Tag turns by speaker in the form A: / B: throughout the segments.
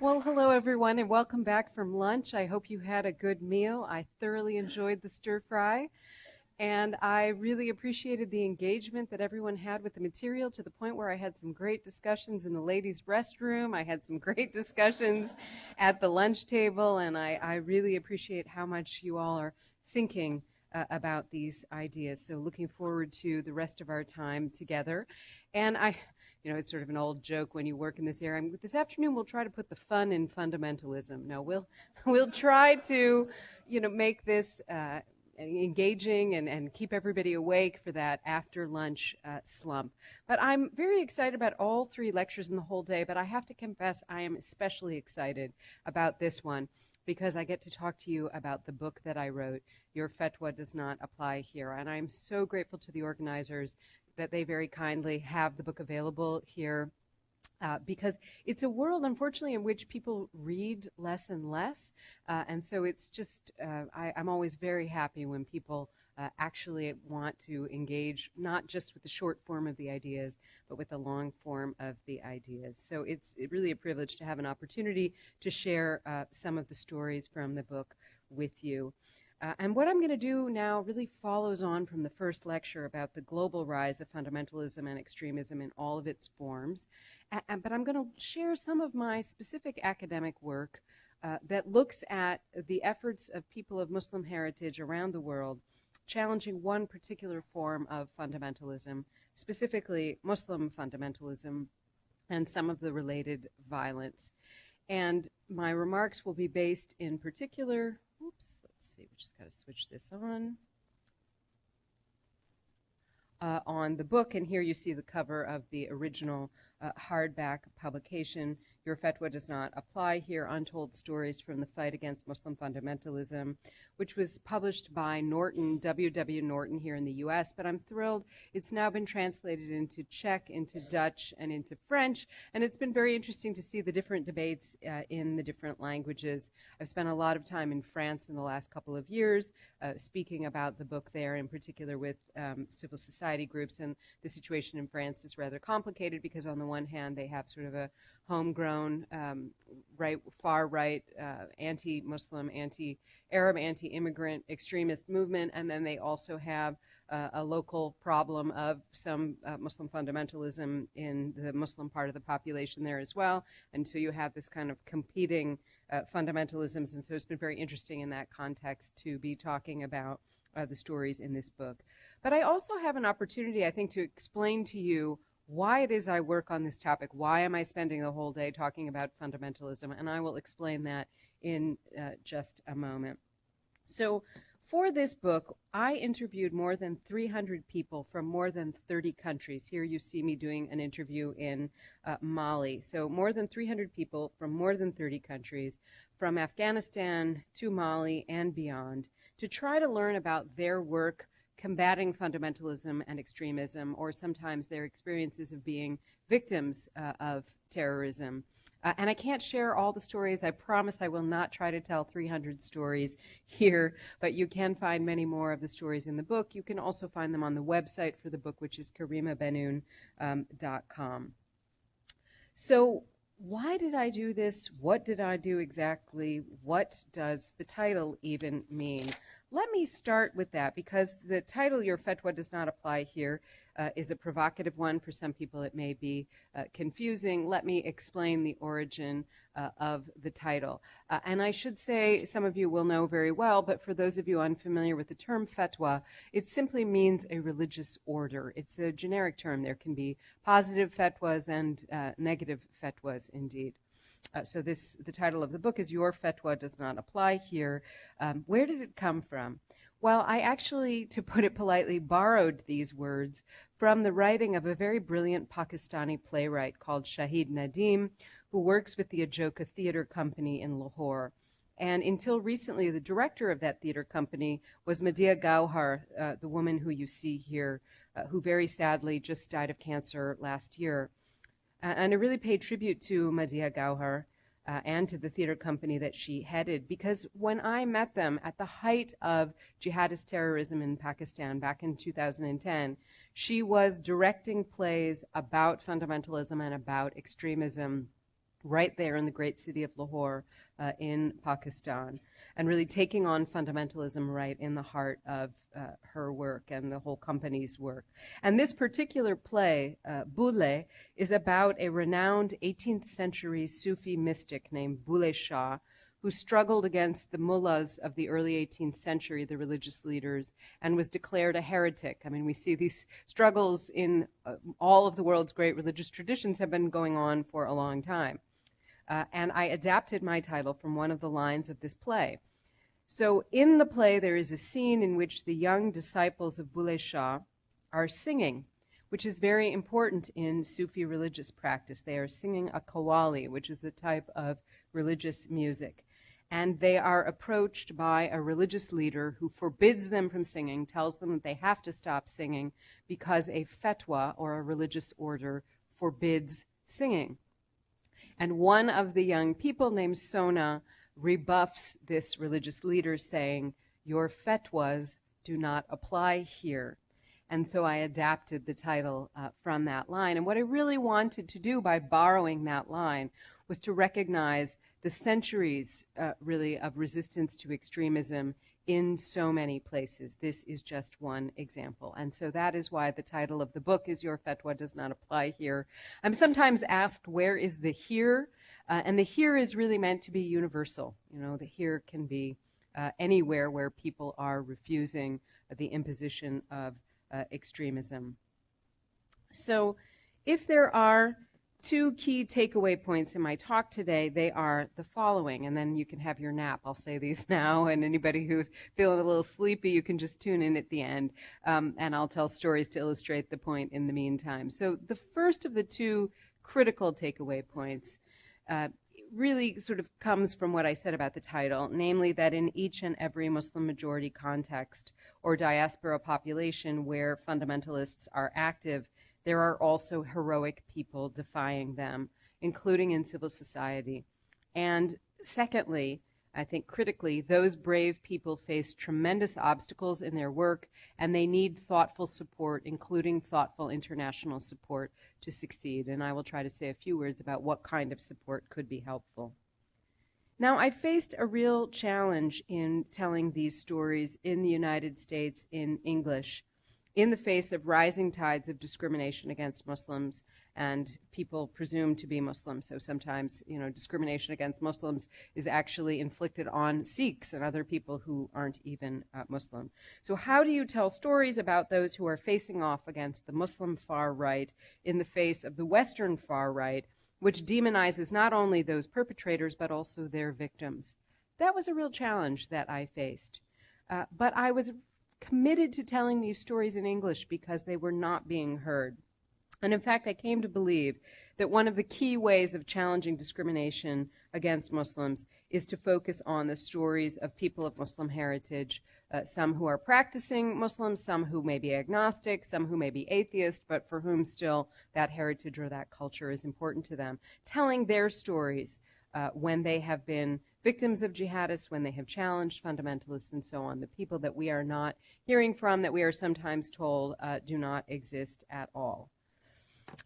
A: Well, hello everyone and welcome back from lunch. I hope you had a good meal. I thoroughly enjoyed the stir fry and I really appreciated the engagement that everyone had with the material to the point where I had some great discussions in the ladies' restroom. I had some great discussions at the lunch table, and I really appreciate how much you all are thinking about these ideas. So looking forward to the rest of our time together. And it's sort of an old joke when you work in this area. This afternoon, we'll try to put the fun in fundamentalism. No, we'll try to, make this engaging and keep everybody awake for that after lunch slump. But I'm very excited about all three lectures in the whole day, but I have to confess I am especially excited about this one because I get to talk to you about the book that I wrote, Your Fatwa Does Not Apply Here. And I'm so grateful to the organizers that they very kindly have the book available here. Because it's a world, unfortunately, in which people read less and less. And so it's just, I'm always very happy when people actually want to engage, not just with the short form of the ideas, but with the long form of the ideas. So it's really a privilege to have an opportunity to share some of the stories from the book with you. And what I'm going to do now really follows on from the first lecture about the global rise of fundamentalism and extremism in all of its forms. But I'm going to share some of my specific academic work that looks at the efforts of people of Muslim heritage around the world challenging one particular form of fundamentalism, specifically Muslim fundamentalism, and some of the related violence. And my remarks will be based in particular, let's see, we just got to switch this on the book, and here you see the cover of the original hardback publication, Your Fatwa Does Not Apply Here, Untold Stories from the Fight Against Muslim Fundamentalism, which was published by Norton, W.W. Norton here in the U.S., but I'm thrilled it's now been translated into Czech, into Dutch, and into French, and it's been very interesting to see the different debates in the different languages. I've spent a lot of time in France in the last couple of years speaking about the book there, in particular with civil society groups, and the situation in France is rather complicated because on the one hand they have sort of a homegrown far-right anti-Muslim, anti-Arab, anti-immigrant extremist movement, and then they also have a local problem of some Muslim fundamentalism in the Muslim part of the population there as well, and so you have this kind of competing fundamentalisms, and so it's been very interesting in that context to be talking about the stories in this book. But I also have an opportunity, I think, to explain to you why it is I work on this topic. Why am I spending the whole day talking about fundamentalism? And I will explain that in just a moment. So for this book, I interviewed more than 300 people from more than 30 countries. Here you see me doing an interview in Mali. So more than 300 people from more than 30 countries, from Afghanistan to Mali and beyond, to try to learn about their work combating fundamentalism and extremism, or sometimes their experiences of being victims of terrorism. And I can't share all the stories. I promise I will not try to tell 300 stories here, but you can find many more of the stories in the book. You can also find them on the website for the book, which is karimabennoune.com. So why did I do this? What did I do exactly? What does the title even mean? Let me start with that, because the title, Your Fatwa Does Not Apply Here, is a provocative one. For some people it may be confusing. Let me explain the origin of the title. And I should say, some of you will know very well, but for those of you unfamiliar with the term fatwa, it simply means a religious order. It's a generic term. There can be positive fatwas and negative fatwas indeed. So the title of the book is Your Fatwa Does Not Apply Here. Where did it come from? Well, I actually, to put it politely, borrowed these words from the writing of a very brilliant Pakistani playwright called Shahid Nadeem, who works with the Ajoka Theatre Company in Lahore. And until recently, the director of that theater company was Madhya Gauhar, the woman who you see here, who very sadly just died of cancer last year. And I really paid tribute to Madhya Gauhar and to the theater company that she headed, because when I met them at the height of jihadist terrorism in Pakistan back in 2010, she was directing plays about fundamentalism and about extremism right there in the great city of Lahore in Pakistan, and really taking on fundamentalism right in the heart of her work and the whole company's work. And this particular play, Bulle, is about a renowned 18th century Sufi mystic named Bulle Shah, who struggled against the mullahs of the early 18th century, the religious leaders, and was declared a heretic. I mean, we see these struggles in all of the world's great religious traditions have been going on for a long time. And I adapted my title from one of the lines of this play. So in the play, there is a scene in which the young disciples of Bulle Shah are singing, which is very important in Sufi religious practice. They are singing a qawwali, which is a type of religious music. And they are approached by a religious leader who forbids them from singing, tells them that they have to stop singing because a fatwa, or a religious order, forbids singing. And one of the young people, named Sona, rebuffs this religious leader, saying, "Your fatwas do not apply here." And so I adapted the title from that line. And what I really wanted to do by borrowing that line was to recognize the centuries, really, of resistance to extremism in so many places. This is just one example. And so that is why the title of the book is Your Fatwa Does Not Apply Here. I'm sometimes asked, where is the here? And the here is really meant to be universal. You know, the here can be anywhere where people are refusing the imposition of extremism. So if there are two key takeaway points in my talk today, they are the following, and then you can have your nap. I'll say these now, and anybody who's feeling a little sleepy, you can just tune in at the end, and I'll tell stories to illustrate the point in the meantime. So the first of the two critical takeaway points really sort of comes from what I said about the title, namely that in each and every Muslim majority context or diaspora population where fundamentalists are active, there are also heroic people defying them, including in civil society. And secondly, I think critically, those brave people face tremendous obstacles in their work, and they need thoughtful support, including thoughtful international support, to succeed. And I will try to say a few words about what kind of support could be helpful. Now, I faced a real challenge in telling these stories in the United States in English, in the face of rising tides of discrimination against Muslims and people presumed to be Muslims. So sometimes, you know, discrimination against Muslims is actually inflicted on Sikhs and other people who aren't even Muslim. So how do you tell stories about those who are facing off against the Muslim far right in the face of the Western far right, which demonizes not only those perpetrators but also their victims? That was a real challenge that I faced. But I was committed to telling these stories in English because they were not being heard. And in fact, I came to believe that one of the key ways of challenging discrimination against Muslims is to focus on the stories of people of Muslim heritage, some who are practicing Muslims, some who may be agnostic, some who may be atheist, but for whom still that heritage or that culture is important to them, telling their stories when they have been victims of jihadists, when they have challenged fundamentalists and so on, the people that we are not hearing from, that we are sometimes told do not exist at all.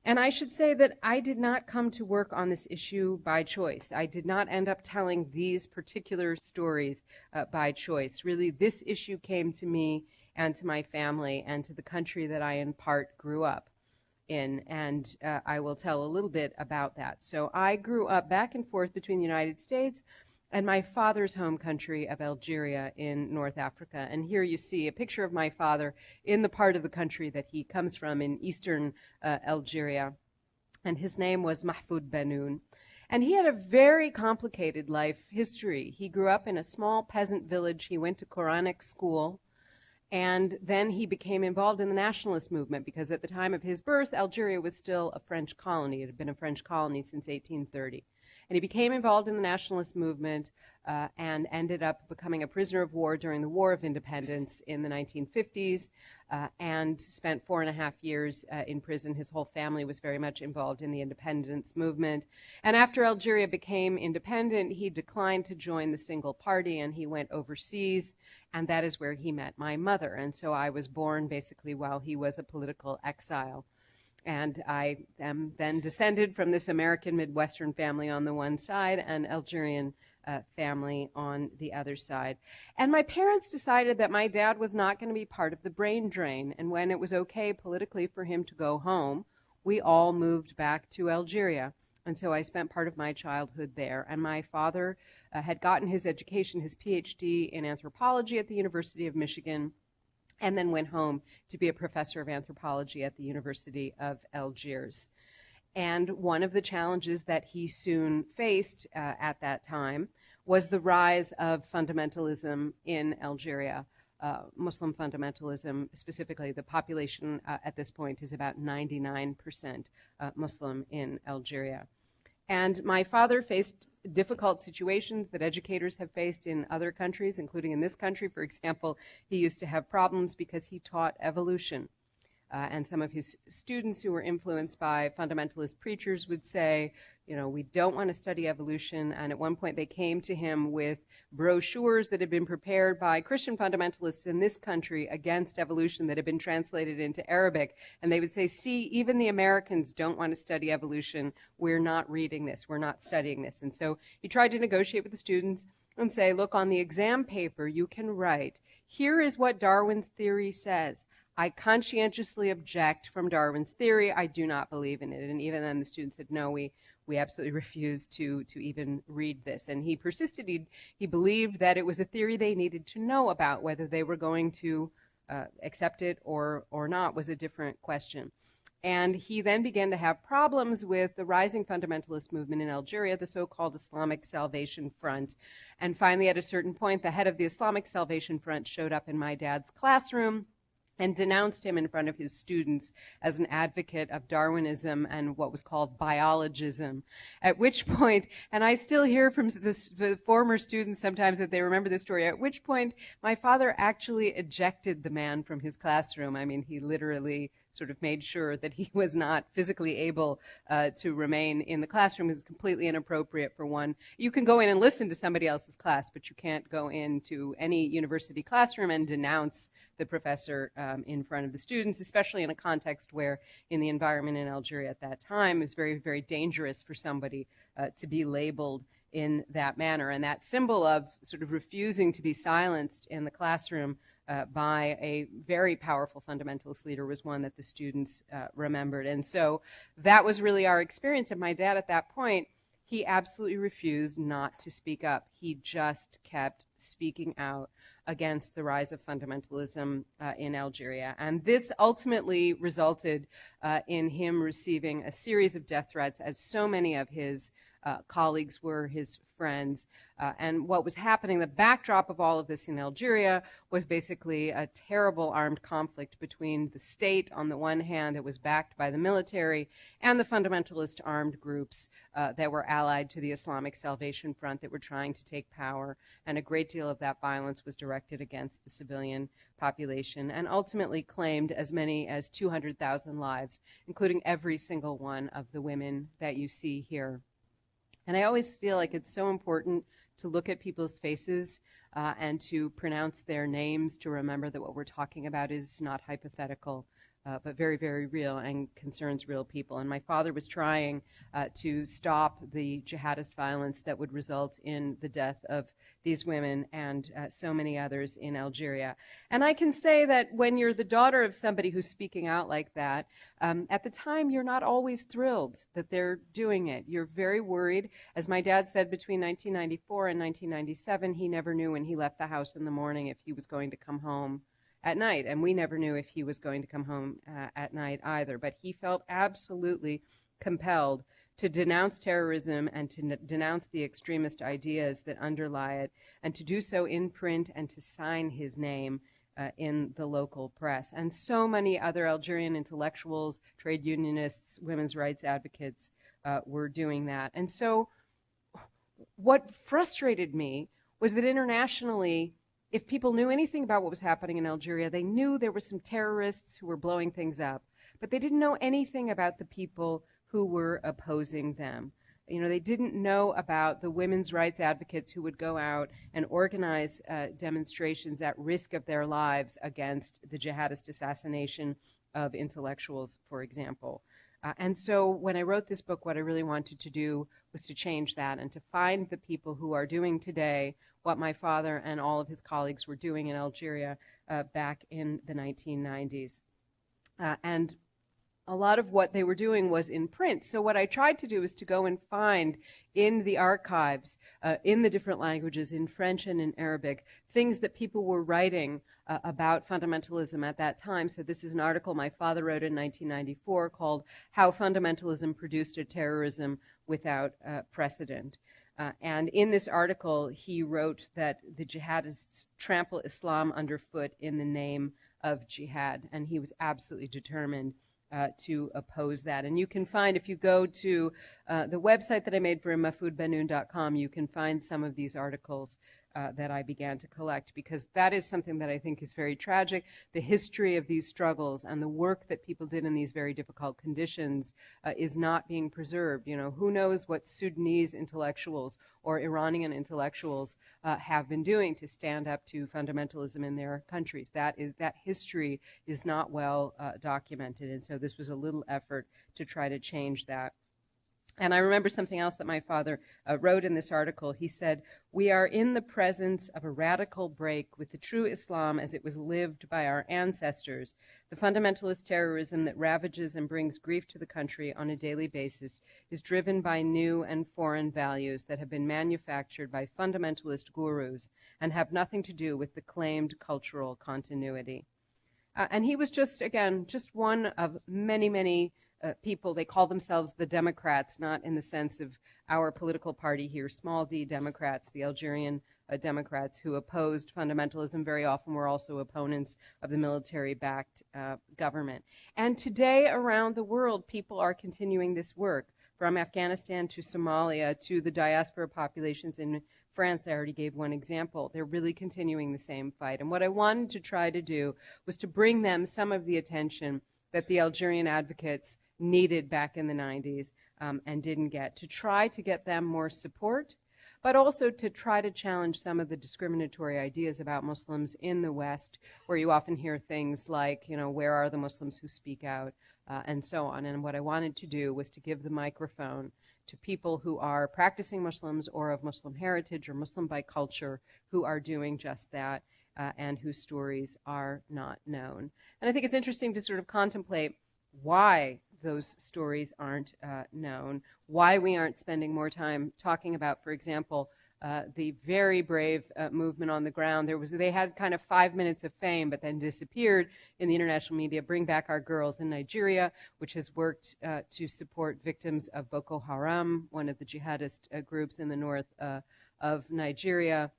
A: And I should say that I did not come to work on this issue by choice. I did not end up telling these particular stories by choice. Really, this issue came to me and to my family and to the country that I in part grew up in, and I will tell a little bit about that. So I grew up back and forth between the United States and my father's home country of Algeria in North Africa. And here you see a picture of my father in the part of the country that he comes from in eastern Algeria. And his name was Mahfoud Bennoune. And he had a very complicated life history. He grew up in a small peasant village. He went to Quranic school. And then he became involved in the nationalist movement because at the time of his birth, Algeria was still a French colony. It had been a French colony since 1830. And he became involved in the nationalist movement and ended up becoming a prisoner of war during the War of Independence in the 1950s and spent 4.5 years in prison. His whole family was very much involved in the independence movement. And after Algeria became independent, he declined to join the single party and he went overseas, and that is where he met my mother. And so I was born basically while he was a political exile. And I am then descended from this American Midwestern family on the one side and Algerian family on the other side. And my parents decided that my dad was not going to be part of the brain drain. And when it was okay politically for him to go home, we all moved back to Algeria. And so I spent part of my childhood there. And my father had gotten his education, his PhD in anthropology at the University of Michigan, and then went home to be a professor of anthropology at the University of Algiers. And one of the challenges that he soon faced at that time was the rise of fundamentalism in Algeria. Muslim fundamentalism, specifically, the population at this point is about 99% Muslim in Algeria. And my father faced difficult situations that educators have faced in other countries, including in this country. For example, he used to have problems because he taught evolution. And some of his students who were influenced by fundamentalist preachers would say, you know, we don't want to study evolution. And at one point they came to him with brochures that had been prepared by Christian fundamentalists in this country against evolution that had been translated into Arabic. And they would say, see, even the Americans don't want to study evolution. We're not reading this. We're not studying this. And so he tried to negotiate with the students and say, look, on the exam paper, you can write, here is what Darwin's theory says. I conscientiously object from Darwin's theory. I do not believe in it. And even then the students said, no, we absolutely refuse to even read this. And he persisted. He believed that it was a theory they needed to know about. Whether they were going to accept it or not was a different question. And he then began to have problems with the rising fundamentalist movement in Algeria, the so-called Islamic Salvation Front. And finally, at a certain point, the head of the Islamic Salvation Front showed up in my dad's classroom and denounced him in front of his students as an advocate of Darwinism and what was called biologism. At which point, and I still hear from the former students sometimes that they remember this story, at which point my father actually ejected the man from his classroom. I mean, he literally sort of made sure that he was not physically able to remain in the classroom. It's completely inappropriate for one. You can go in and listen to somebody else's class, but you can't go into any university classroom and denounce the professor in front of the students, especially in a context where in the environment in Algeria at that time, it was very, very dangerous for somebody to be labeled in that manner. And that symbol of sort of refusing to be silenced in the classroom by a very powerful fundamentalist leader was one that the students remembered. And so that was really our experience. And my dad at that point, he absolutely refused not to speak up. He just kept speaking out against the rise of fundamentalism in Algeria. And this ultimately resulted in him receiving a series of death threats, as so many of his colleagues were his friends. And what was happening, the backdrop of all of this in Algeria was basically a terrible armed conflict between the state on the one hand that was backed by the military and the fundamentalist armed groups that were allied to the Islamic Salvation Front that were trying to take power. And a great deal of that violence was directed against the civilian population and ultimately claimed as many as 200,000 lives, including every single one of the women that you see here. And I always feel like it's so important to look at people's faces and to pronounce their names, to remember that what we're talking about is not hypothetical, but very, very real and concerns real people. And my father was trying to stop the jihadist violence that would result in the death of these women and so many others in Algeria. And I can say that when you're the daughter of somebody who's speaking out like that, at the time you're not always thrilled that they're doing it. You're very worried. As my dad said, between 1994 and 1997, he never knew when he left the house in the morning if he was going to come home at night, and we never knew if he was going to come home at night either. But he felt absolutely compelled to denounce terrorism and to denounce the extremist ideas that underlie it, and to do so in print and to sign his name in the local press. And so many other Algerian intellectuals, trade unionists, women's rights advocates were doing that. And so what frustrated me was that internationally, if people knew anything about what was happening in Algeria, they knew there were some terrorists who were blowing things up, but they didn't know anything about the people who were opposing them. They didn't know about the women's rights advocates who would go out and organize demonstrations at risk of their lives against the jihadist assassination of intellectuals, for example. And so when I wrote this book, what I really wanted to do was to change that and to find the people who are doing today what my father and all of his colleagues were doing in Algeria back in the 1990s. And a lot of what they were doing was in print. So what I tried to do is to go and find in the archives, in the different languages, in French and in Arabic, things that people were writing about fundamentalism at that time. So this is an article my father wrote in 1994 called How Fundamentalism Produced a Terrorism Without Precedent. And in this article, he wrote that the jihadists trample Islam underfoot in the name of jihad, and he was absolutely determined to oppose that. And you can find, if you go to the website that I made for him, Bennoune.com, you can find some of these articles that I began to collect, because that is something that I think is very tragic. The history of these struggles and the work that people did in these very difficult conditions is not being preserved. Who knows what Sudanese intellectuals or Iranian intellectuals have been doing to stand up to fundamentalism in their countries. That history is not well documented, and so this was a little effort to try to change that. And I remember something else that my father wrote in this article. He said, "We are in the presence of a radical break with the true Islam as it was lived by our ancestors. The fundamentalist terrorism that ravages and brings grief to the country on a daily basis is driven by new and foreign values that have been manufactured by fundamentalist gurus and have nothing to do with the claimed cultural continuity." And he was just one of many, many people. They call themselves the Democrats, not in the sense of our political party here, small d Democrats, the Algerian Democrats who opposed fundamentalism very often were also opponents of the military-backed government. And today around the world, people are continuing this work, from Afghanistan to Somalia to the diaspora populations in France. I already gave one example. They're really continuing the same fight. And what I wanted to try to do was to bring them some of the attention that the Algerian advocates needed back in the 90s and didn't get, to try to get them more support, but also to try to challenge some of the discriminatory ideas about Muslims in the West, where you often hear things like, where are the Muslims who speak out, and so on. And what I wanted to do was to give the microphone to people who are practicing Muslims or of Muslim heritage or Muslim by culture who are doing just that and whose stories are not known. And I think it's interesting to sort of contemplate why those stories aren't known, why we aren't spending more time talking about, for example, the very brave movement on the ground. They had kind of 5 minutes of fame, but then disappeared in the international media. Bring Back Our Girls in Nigeria, which has worked to support victims of Boko Haram, one of the jihadist groups in the north of Nigeria.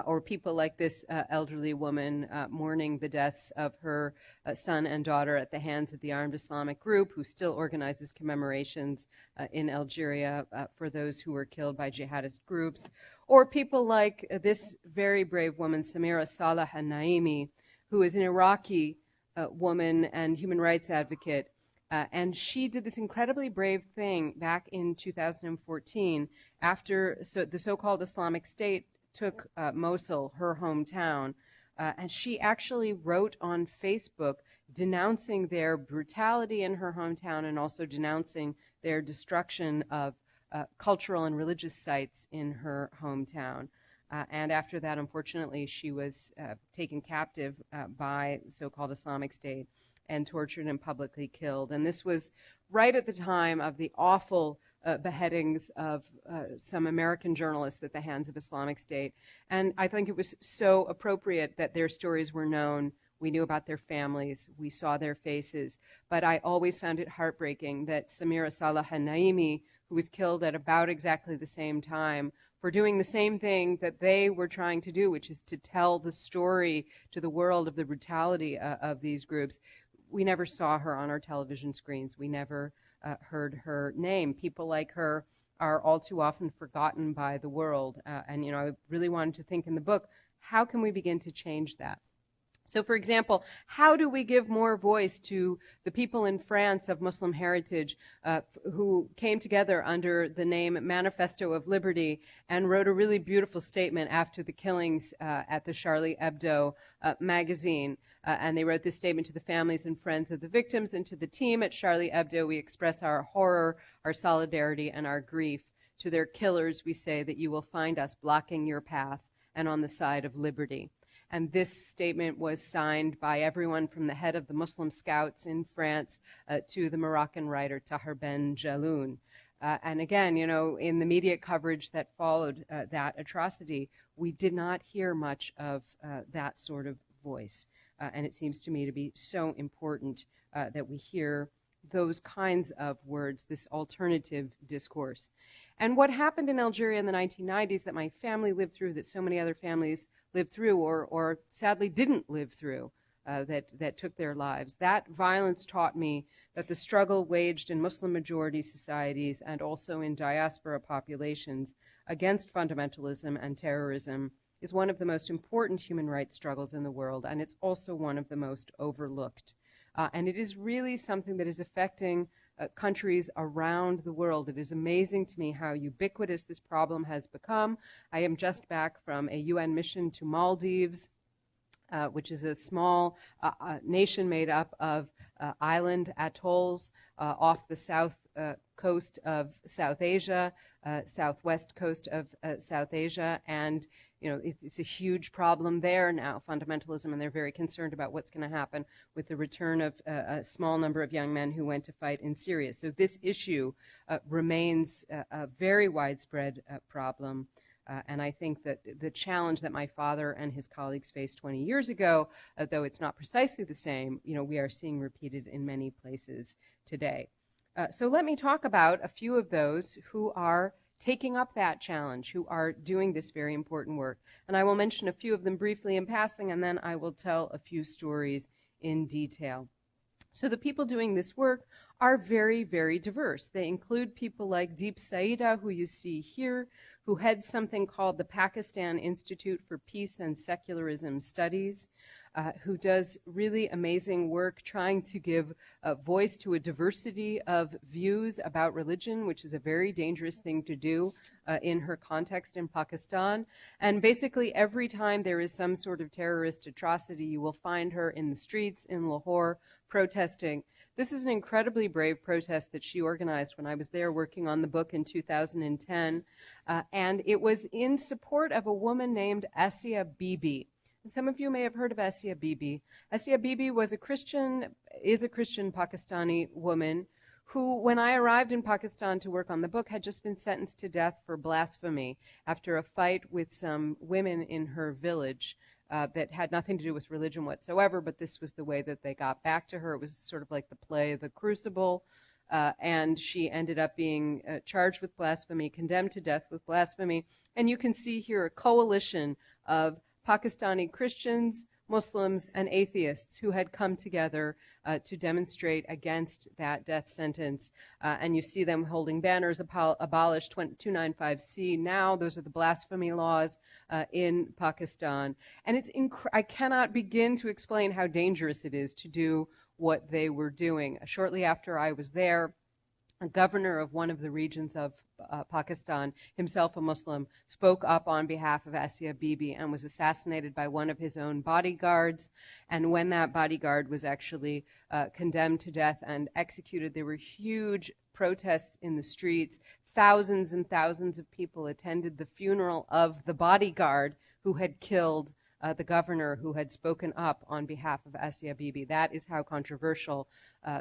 A: Or people like this elderly woman mourning the deaths of her son and daughter at the hands of the armed Islamic group, who still organizes commemorations in Algeria for those who were killed by jihadist groups. Or people like this very brave woman, Samira Salah al-Naimi, who is an Iraqi woman and human rights advocate. And she did this incredibly brave thing back in 2014 after the so-called Islamic State took Mosul, her hometown, and she actually wrote on Facebook denouncing their brutality in her hometown and also denouncing their destruction of cultural and religious sites in her hometown. And after that, unfortunately, she was taken captive by the so-called Islamic State and tortured and publicly killed. And this was right at the time of the awful beheadings of some American journalists at the hands of Islamic State. And I think it was so appropriate that their stories were known. We knew about their families. We saw their faces. But I always found it heartbreaking that Samira Salah al-Naimi, who was killed at about exactly the same time for doing the same thing that they were trying to do, which is to tell the story to the world of the brutality of these groups, we never saw her on our television screens. We never heard her name. People like her are all too often forgotten by the world. And I really wanted to think in the book, how can we begin to change that? So, for example, how do we give more voice to the people in France of Muslim heritage who came together under the name Manifesto of Liberty and wrote a really beautiful statement after the killings at the Charlie Hebdo magazine? And they wrote this statement to the families and friends of the victims, and to the team at Charlie Hebdo, we express our horror, our solidarity, and our grief. To their killers, we say that you will find us blocking your path and on the side of liberty. And this statement was signed by everyone from the head of the Muslim Scouts in France to the Moroccan writer Tahar Ben Jelloun. And again, you know, in the media coverage that followed that atrocity, we did not hear much of that sort of voice. And it seems to me to be so important that we hear those kinds of words, this alternative discourse. And what happened in Algeria in the 1990s that my family lived through, that so many other families lived through or sadly didn't live through, that took their lives, that violence taught me that the struggle waged in Muslim-majority societies and also in diaspora populations against fundamentalism and terrorism is one of the most important human rights struggles in the world, and it's also one of the most overlooked. And it is really something that is affecting countries around the world. It is amazing to me how ubiquitous this problem has become. I am just back from a UN mission to Maldives, which is a small nation made up of island atolls off the south coast of South Asia, southwest coast of South Asia, and you know, it's a huge problem there now, fundamentalism, and they're very concerned about what's going to happen with the return of a small number of young men who went to fight in Syria. So this issue remains a very widespread problem. And I think that the challenge that my father and his colleagues faced 20 years ago, though it's not precisely the same, you know, we are seeing repeated in many places today. So let me talk about a few of those who are taking up that challenge, who are doing this very important work. And I will mention a few of them briefly in passing, and then I will tell a few stories in detail. So the people doing this work are very, very diverse. They include people like Deep Saida, who you see here, who heads something called the Pakistan Institute for Peace and Secularism Studies, who does really amazing work trying to give voice to a diversity of views about religion, which is a very dangerous thing to do in her context in Pakistan. And basically every time there is some sort of terrorist atrocity, you will find her in the streets in Lahore protesting. This is an incredibly brave protest that she organized when I was there working on the book in 2010. And it was in support of a woman named Asia Bibi. And some of you may have heard of Asia Bibi. Asia Bibi is a Christian Pakistani woman who, when I arrived in Pakistan to work on the book, had just been sentenced to death for blasphemy after a fight with some women in her village that had nothing to do with religion whatsoever, but this was the way that they got back to her. It was sort of like the play The Crucible, and she ended up being charged with blasphemy, condemned to death with blasphemy. And you can see here a coalition of Pakistani Christians, Muslims, and atheists who had come together to demonstrate against that death sentence. And you see them holding banners, abolish 295C now. Those are the blasphemy laws in Pakistan. And it's I cannot begin to explain how dangerous it is to do what they were doing. Shortly after I was there, a governor of one of the regions of Pakistan, himself a Muslim, spoke up on behalf of Asia Bibi and was assassinated by one of his own bodyguards. And when that bodyguard was actually condemned to death and executed, there were huge protests in the streets. Thousands and thousands of people attended the funeral of the bodyguard who had killed the governor who had spoken up on behalf of Asia Bibi. That is how controversial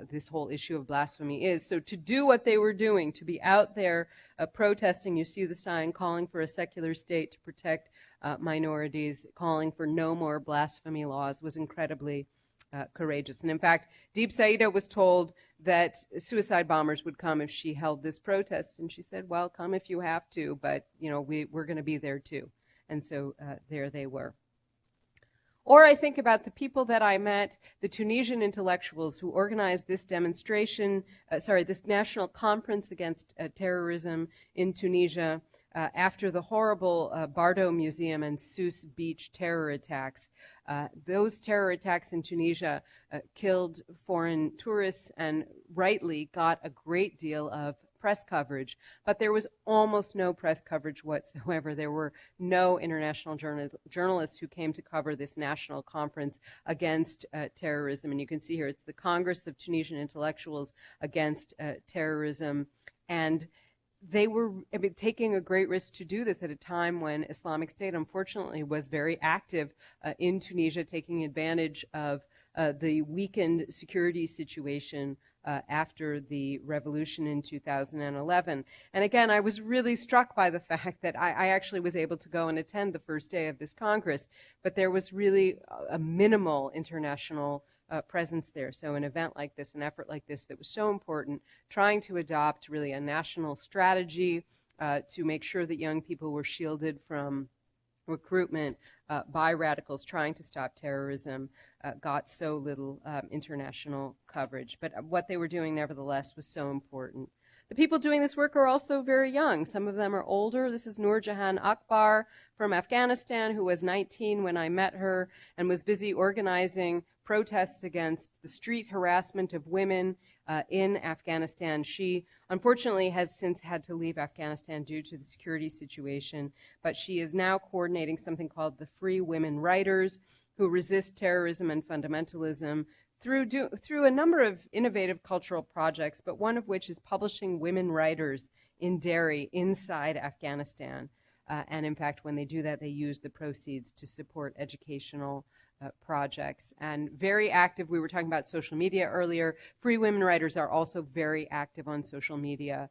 A: this whole issue of blasphemy is. So to do what they were doing, to be out there protesting, you see the sign calling for a secular state to protect minorities, calling for no more blasphemy laws, was incredibly courageous. And in fact, Deep Saida was told that suicide bombers would come if she held this protest. And she said, well, come if you have to, but you know, we're going to be there too. And so there they were. Or I think about the people that I met, the Tunisian intellectuals who organized this demonstration, this national conference against terrorism in Tunisia after the horrible Bardo Museum and Sousse Beach terror attacks. Those terror attacks in Tunisia killed foreign tourists and rightly got a great deal of press coverage, but there was almost no press coverage whatsoever. There were no international journalists who came to cover this national conference against terrorism. And you can see here, it's the Congress of Tunisian Intellectuals Against Terrorism. And they were taking a great risk to do this at a time when Islamic State, unfortunately, was very active in Tunisia, taking advantage of the weakened security situation after the revolution in 2011. And again, I was really struck by the fact that I actually was able to go and attend the first day of this Congress, but there was really a minimal international presence there. So an event like this, an effort like this that was so important, trying to adopt really a national strategy to make sure that young people were shielded from recruitment by radicals trying to stop terrorism, got so little international coverage. But what they were doing, nevertheless, was so important. The people doing this work are also very young. Some of them are older. This is Noor Jahan Akbar from Afghanistan, who was 19 when I met her and was busy organizing protests against the street harassment of women in Afghanistan. She, unfortunately, has since had to leave Afghanistan due to the security situation, but she is now coordinating something called the Free Women Writers, who resist terrorism and fundamentalism through a number of innovative cultural projects, but one of which is publishing women writers in Derry inside Afghanistan. And in fact, when they do that, they use the proceeds to support educational projects. And very active, we were talking about social media earlier. Free Women Writers are also very active on social media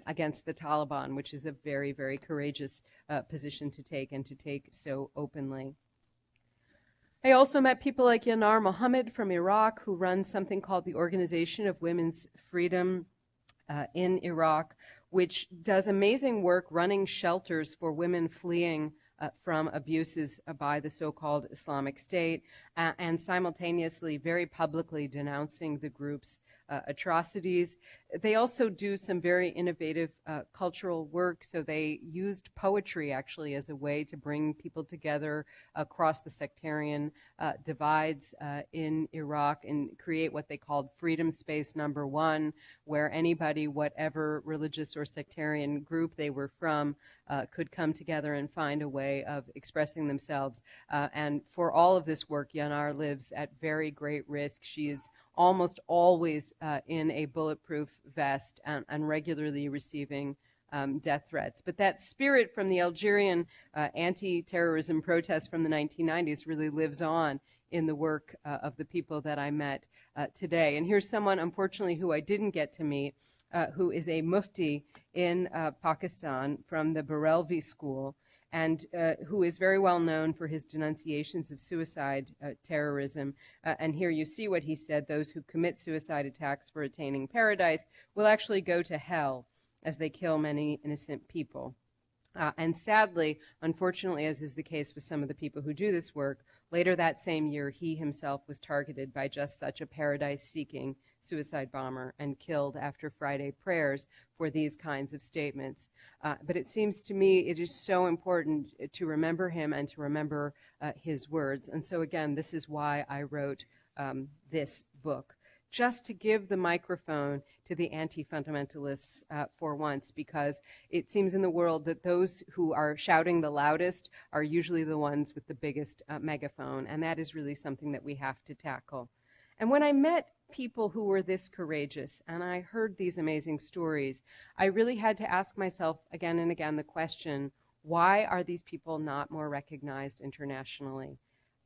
A: against the Taliban, which is a very, very courageous position to take, and to take so openly. I also met people like Yanar Mohammed from Iraq, who runs something called the Organization of Women's Freedom in Iraq, which does amazing work running shelters for women fleeing from abuses by the so-called Islamic State, and simultaneously very publicly denouncing the group's atrocities. They also do some very innovative cultural work. So they used poetry actually as a way to bring people together across the sectarian divides in Iraq and create what they called Freedom Space Number 1, where anybody, whatever religious or sectarian group they were from, could come together and find a way of expressing themselves. And for all of this work, Yanar lives at very great risk. She is almost always in a bulletproof vest and regularly receiving death threats. But that spirit from the Algerian anti-terrorism protests from the 1990s really lives on in the work of the people that I met today. And here's someone, unfortunately, who I didn't get to meet, who is a mufti in Pakistan from the Barelvi School, and who is very well known for his denunciations of suicide terrorism. And here you see what he said: those who commit suicide attacks for attaining paradise will actually go to hell as they kill many innocent people. And sadly, unfortunately, as is the case with some of the people who do this work, later that same year, he himself was targeted by just such a paradise-seeking suicide bomber and killed after Friday prayers for these kinds of statements. But it seems to me it is so important to remember him and to remember his words. And so again, this is why I wrote this book, just to give the microphone to the anti-fundamentalists for once, because it seems in the world that those who are shouting the loudest are usually the ones with the biggest megaphone, and that is really something that we have to tackle. And when I met people who were this courageous, and I heard these amazing stories, I really had to ask myself again and again the question, why are these people not more recognized internationally?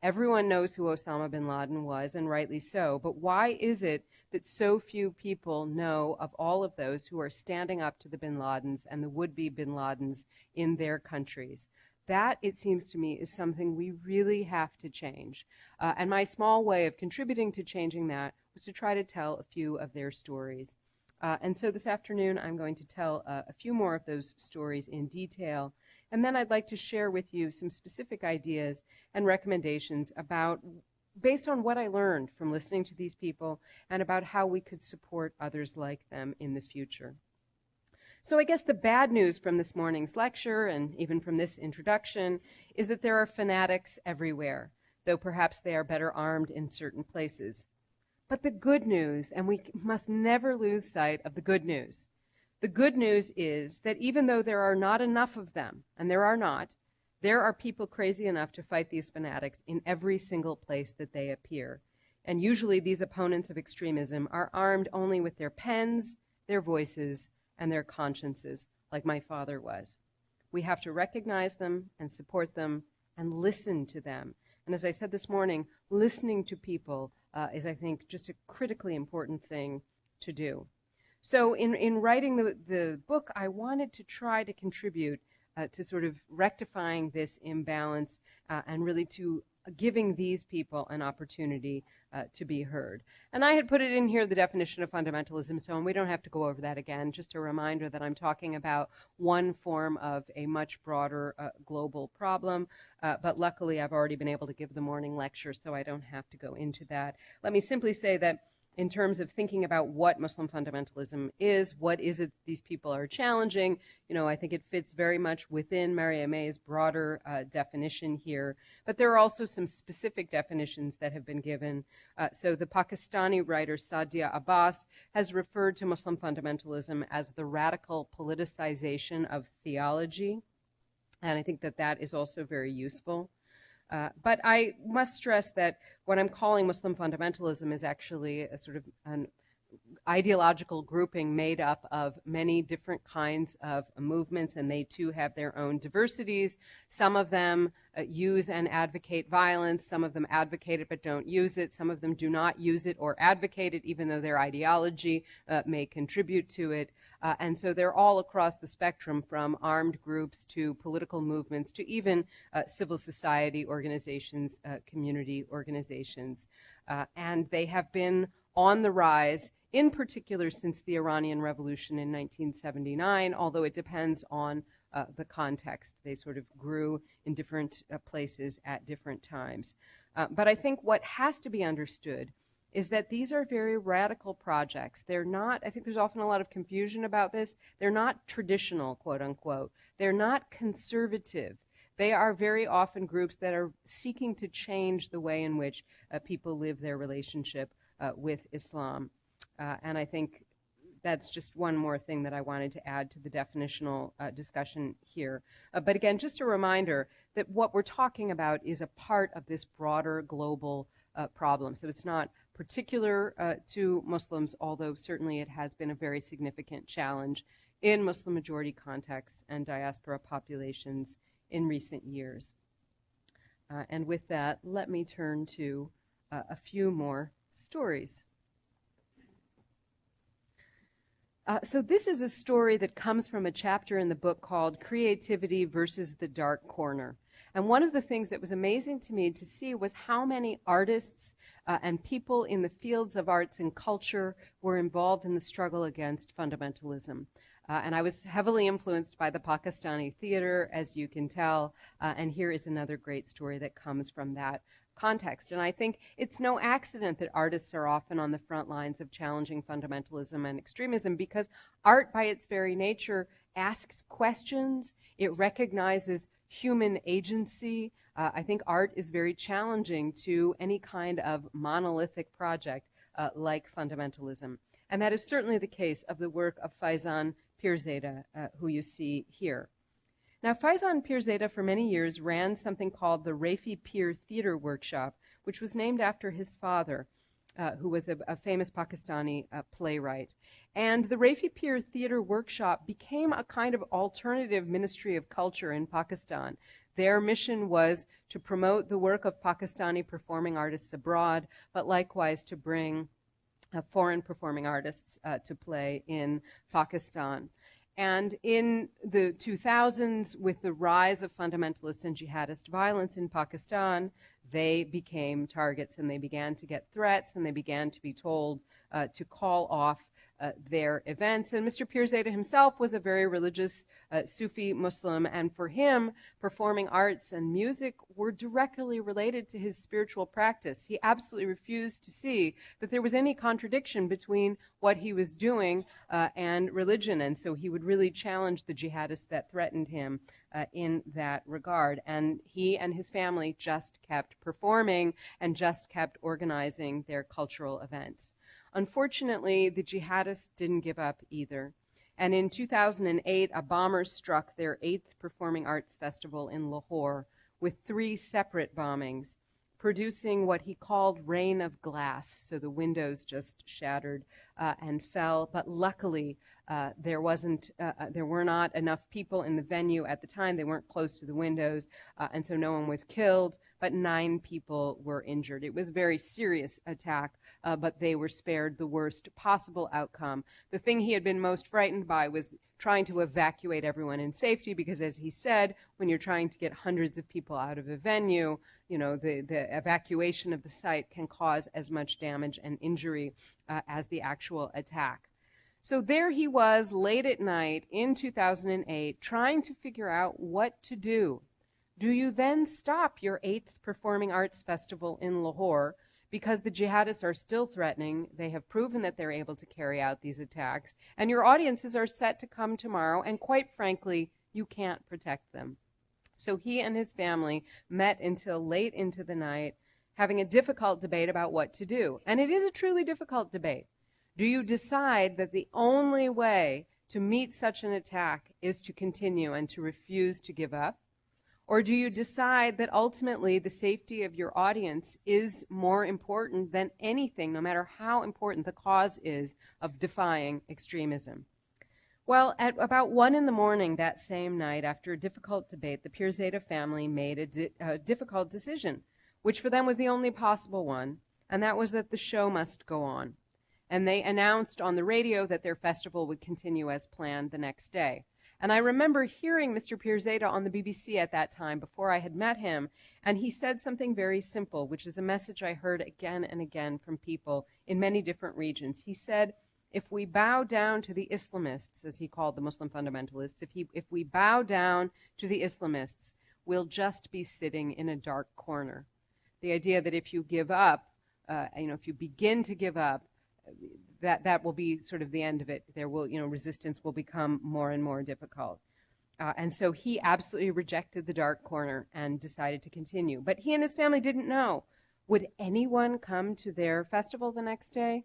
A: Everyone knows who Osama bin Laden was, and rightly so, but why is it that so few people know of all of those who are standing up to the bin Ladens and the would-be bin Ladens in their countries? That, it seems to me, is something we really have to change. And my small way of contributing to changing that was to try to tell a few of their stories. And so this afternoon, I'm going to tell a few more of those stories in detail. And then I'd like to share with you some specific ideas and recommendations about, based on what I learned from listening to these people, and about how we could support others like them in the future. So I guess the bad news from this morning's lecture, and even from this introduction, is that there are fanatics everywhere. though perhaps they are better armed in certain places. But the good news, and we must never lose sight of the good news. The good news is that even though there are not enough of them, and there are not, there are people crazy enough to fight these fanatics in every single place that they appear. And usually these opponents of extremism are armed only with their pens, their voices, and their consciences, like my father was. We have to recognize them and support them and listen to them. And as I said this morning, listening to people is, I think, just a critically important thing to do. So in writing the book, I wanted to try to contribute to sort of rectifying this imbalance and really to giving these people an opportunity to be heard. And I had put it in here, the definition of fundamentalism, so we don't have to go over that again. Just a reminder that I'm talking about one form of a much broader global problem, but luckily I've already been able to give the morning lecture, so I don't have to go into that. Let me simply say that in terms of thinking about what Muslim fundamentalism is, what is it these people are challenging, I think it fits very much within Mariame's broader definition here. But there are also some specific definitions that have been given. So the Pakistani writer Saadia Abbas has referred to Muslim fundamentalism as the radical politicization of theology. And I think that that is also very useful. But I must stress that what I'm calling Muslim fundamentalism is actually a sort of an ideological grouping made up of many different kinds of movements, and they too have their own diversities. Some of them use and advocate violence. Some of them advocate it but don't use it. Some of them do not use it or advocate it, even though their ideology may contribute to it. And so they're all across the spectrum, from armed groups to political movements to even civil society organizations, community organizations. And they have been on the rise, in particular since the Iranian Revolution in 1979, although it depends on the context. They sort of grew in different places at different times. But I think what has to be understood is that these are very radical projects. They're not, I think there's often a lot of confusion about this, they're not traditional, quote unquote. They're not conservative. They are very often groups that are seeking to change the way in which people live their relationship with Islam. And I think that's just one more thing that I wanted to add to the definitional discussion here. But again, just a reminder that what we're talking about is a part of this broader global problem. So it's not particular to Muslims, although certainly it has been a very significant challenge in Muslim majority contexts and diaspora populations in recent years. And with that, let me turn to a few more stories. So this is a story that comes from a chapter in the book called Creativity versus the Dark Corner. And one of the things that was amazing to me to see was how many artists and people in the fields of arts and culture were involved in the struggle against fundamentalism. And I was heavily influenced by the Pakistani theater, as you can tell, and here is another great story that comes from that context. And I think it's no accident that artists are often on the front lines of challenging fundamentalism and extremism, because art by its very nature asks questions, it recognizes human agency. I think art is very challenging to any kind of monolithic project like fundamentalism. And that is certainly the case of the work of Faizan Pirzada, who you see here. Now, Faizan Pirzada for many years ran something called the Rafi Pier Theater Workshop, which was named after his father, who was a famous Pakistani playwright. And the Rafi Pier Theater Workshop became a kind of alternative ministry of culture in Pakistan. Their mission was to promote the work of Pakistani performing artists abroad, but likewise to bring foreign performing artists to play in Pakistan. And in the 2000s, with the rise of fundamentalist and jihadist violence in Pakistan, they became targets, and they began to get threats, and they began to be told to call off their events. And Mr. Pier himself was a very religious Sufi Muslim, and for him, performing arts and music were directly related to his spiritual practice. He absolutely refused to see that there was any contradiction between what he was doing and religion, and so he would really challenge the jihadists that threatened him in that regard. And he and his family just kept performing and just kept organizing their cultural events. Unfortunately, the jihadists didn't give up either. And in 2008, a bomber struck their 8th Performing Arts Festival in Lahore with 3 separate bombings, producing what he called rain of glass. So the windows just shattered and fell. But luckily, there were not enough people in the venue at the time. They weren't close to the windows, and so no one was killed, but 9 people were injured. It was a very serious attack, but they were spared the worst possible outcome. The thing he had been most frightened by was trying to evacuate everyone in safety, because as he said, when you're trying to get hundreds of people out of a venue, you know, the evacuation of the site can cause as much damage and injury as the actual attack. So there he was late at night in 2008 trying to figure out what to do. Do you then stop your 8th Performing Arts Festival in Lahore because the jihadists are still threatening? They have proven that they're able to carry out these attacks, and your audiences are set to come tomorrow, and quite frankly, you can't protect them. So he and his family met until late into the night, having a difficult debate about what to do. And it is a truly difficult debate. Do you decide that the only way to meet such an attack is to continue and to refuse to give up? Or do you decide that ultimately the safety of your audience is more important than anything, no matter how important the cause is of defying extremism? Well, at about 1 a.m. that same night, after a difficult debate, the Pier family made a difficult decision, which for them was the only possible one, and that was that the show must go on. And they announced on the radio that their festival would continue as planned the next day. And I remember hearing Mr. Pier on the BBC at that time before I had met him, and he said something very simple, which is a message I heard again and again from people in many different regions. He said, if we bow down to the Islamists, as he called the Muslim fundamentalists, if we bow down to the Islamists, we'll just be sitting in a dark corner. The idea that if you give up, if you begin to give up, that will be sort of the end of it. There will, resistance will become more and more difficult. And so he absolutely rejected the dark corner and decided to continue. But he and his family didn't know. Would anyone come to their festival the next day?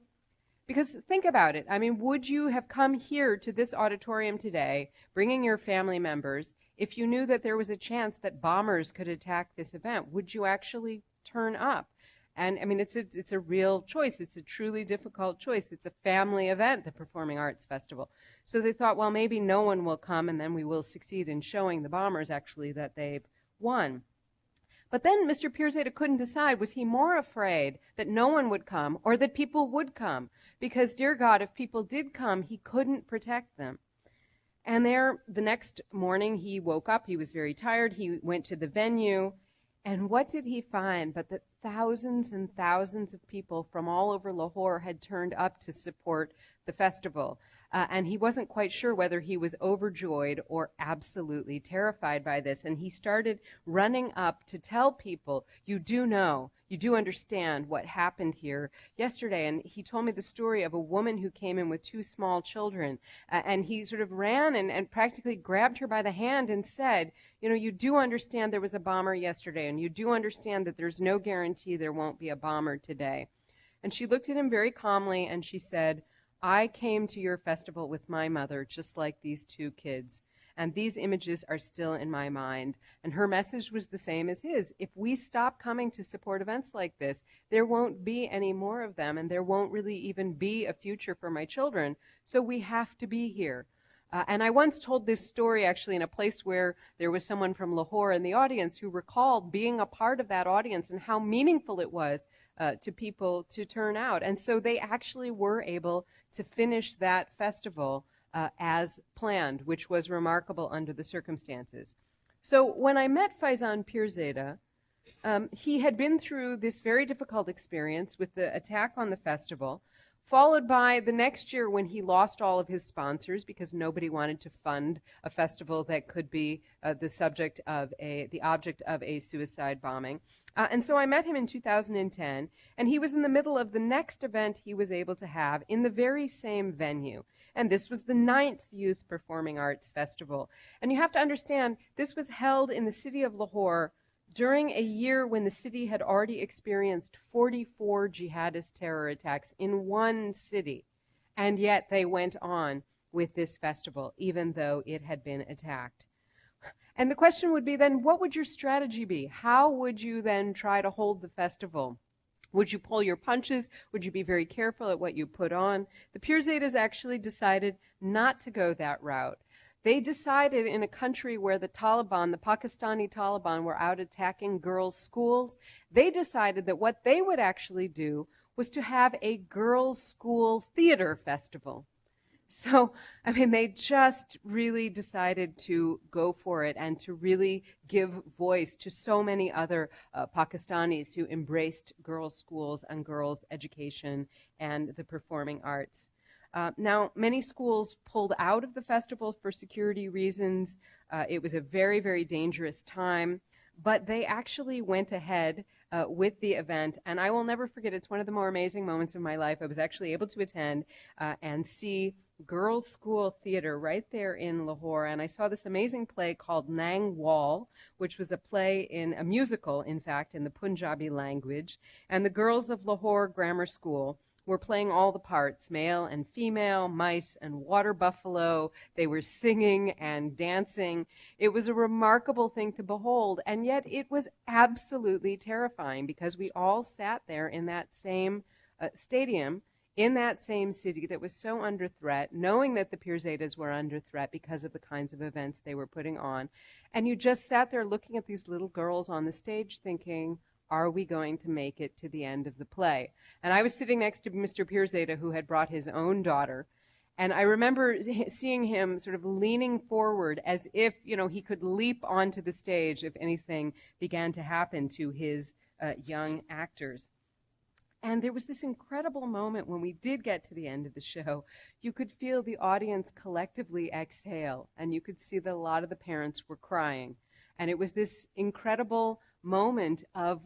A: Because think about it. I mean, would you have come here to this auditorium today, bringing your family members, if you knew that there was a chance that bombers could attack this event? Would you actually turn up? And I mean, it's a real choice. It's a truly difficult choice. It's a family event, the Performing Arts Festival. So they thought, well, maybe no one will come, and then we will succeed in showing the bombers actually that they've won. But then Mr. Pier couldn't decide. Was he more afraid that no one would come or that people would come? Because, dear God, if people did come, he couldn't protect them. And there, the next morning, he woke up. He was very tired. He went to the venue. And what did he find but that thousands and thousands of people from all over Lahore had turned up to support the festival. And he wasn't quite sure whether he was overjoyed or absolutely terrified by this. And he started running up to tell people, you do understand what happened here yesterday. And he told me the story of a woman who came in with 2 small children. And he sort of ran and practically grabbed her by the hand and said, you do understand there was a bomber yesterday, and you do understand that there's no guarantee there won't be a bomber today. And she looked at him very calmly and she said, I came to your festival with my mother, just like these 2 kids, and these images are still in my mind. And her message was the same as his. If we stop coming to support events like this, there won't be any more of them, and there won't really even be a future for my children, so we have to be here. And I once told this story actually in a place where there was someone from Lahore in the audience who recalled being a part of that audience and how meaningful it was to people to turn out. And so they actually were able to finish that festival as planned, which was remarkable under the circumstances. So when I met Faizan Pirzada, he had been through this very difficult experience with the attack on the festival. followed by the next year when he lost all of his sponsors because nobody wanted to fund a festival that could be the object of a suicide bombing. And so I met him in 2010, and he was in the middle of the next event he was able to have in the very same venue. And this was the 9th Youth Performing Arts Festival. And you have to understand, this was held in the city of Lahore during a year when the city had already experienced 44 jihadist terror attacks in one city. And yet they went on with this festival, even though it had been attacked. And the question would be then, what would your strategy be? How would you then try to hold the festival? Would you pull your punches? Would you be very careful at what you put on? The Peerzadas actually decided not to go that route. They decided in a country where the Taliban, the Pakistani Taliban, were out attacking girls' schools, they decided that what they would actually do was to have a girls' school theater festival. So, I mean, they just really decided to go for it and to really give voice to so many other Pakistanis who embraced girls' schools and girls' education and the performing arts. Now, many schools pulled out of the festival for security reasons. It was a very, very dangerous time, but they actually went ahead with the event, and I will never forget, it's one of the more amazing moments of my life. I was actually able to attend and see girls' school theater right there in Lahore, and I saw this amazing play called Nang Wall, which was a musical, in fact, in the Punjabi language, and the girls of Lahore Grammar School were playing all the parts, male and female, mice and water buffalo. They were singing and dancing. It was a remarkable thing to behold, and yet it was absolutely terrifying because we all sat there in that same stadium, in that same city that was so under threat, knowing that the Peerzadas were under threat because of the kinds of events they were putting on. And you just sat there looking at these little girls on the stage thinking, are we going to make it to the end of the play? And I was sitting next to Mr. Peerzada, who had brought his own daughter. And I remember seeing him sort of leaning forward as if, he could leap onto the stage if anything began to happen to his young actors. And there was this incredible moment when we did get to the end of the show. You could feel the audience collectively exhale, and you could see that a lot of the parents were crying. And it was this incredible moment of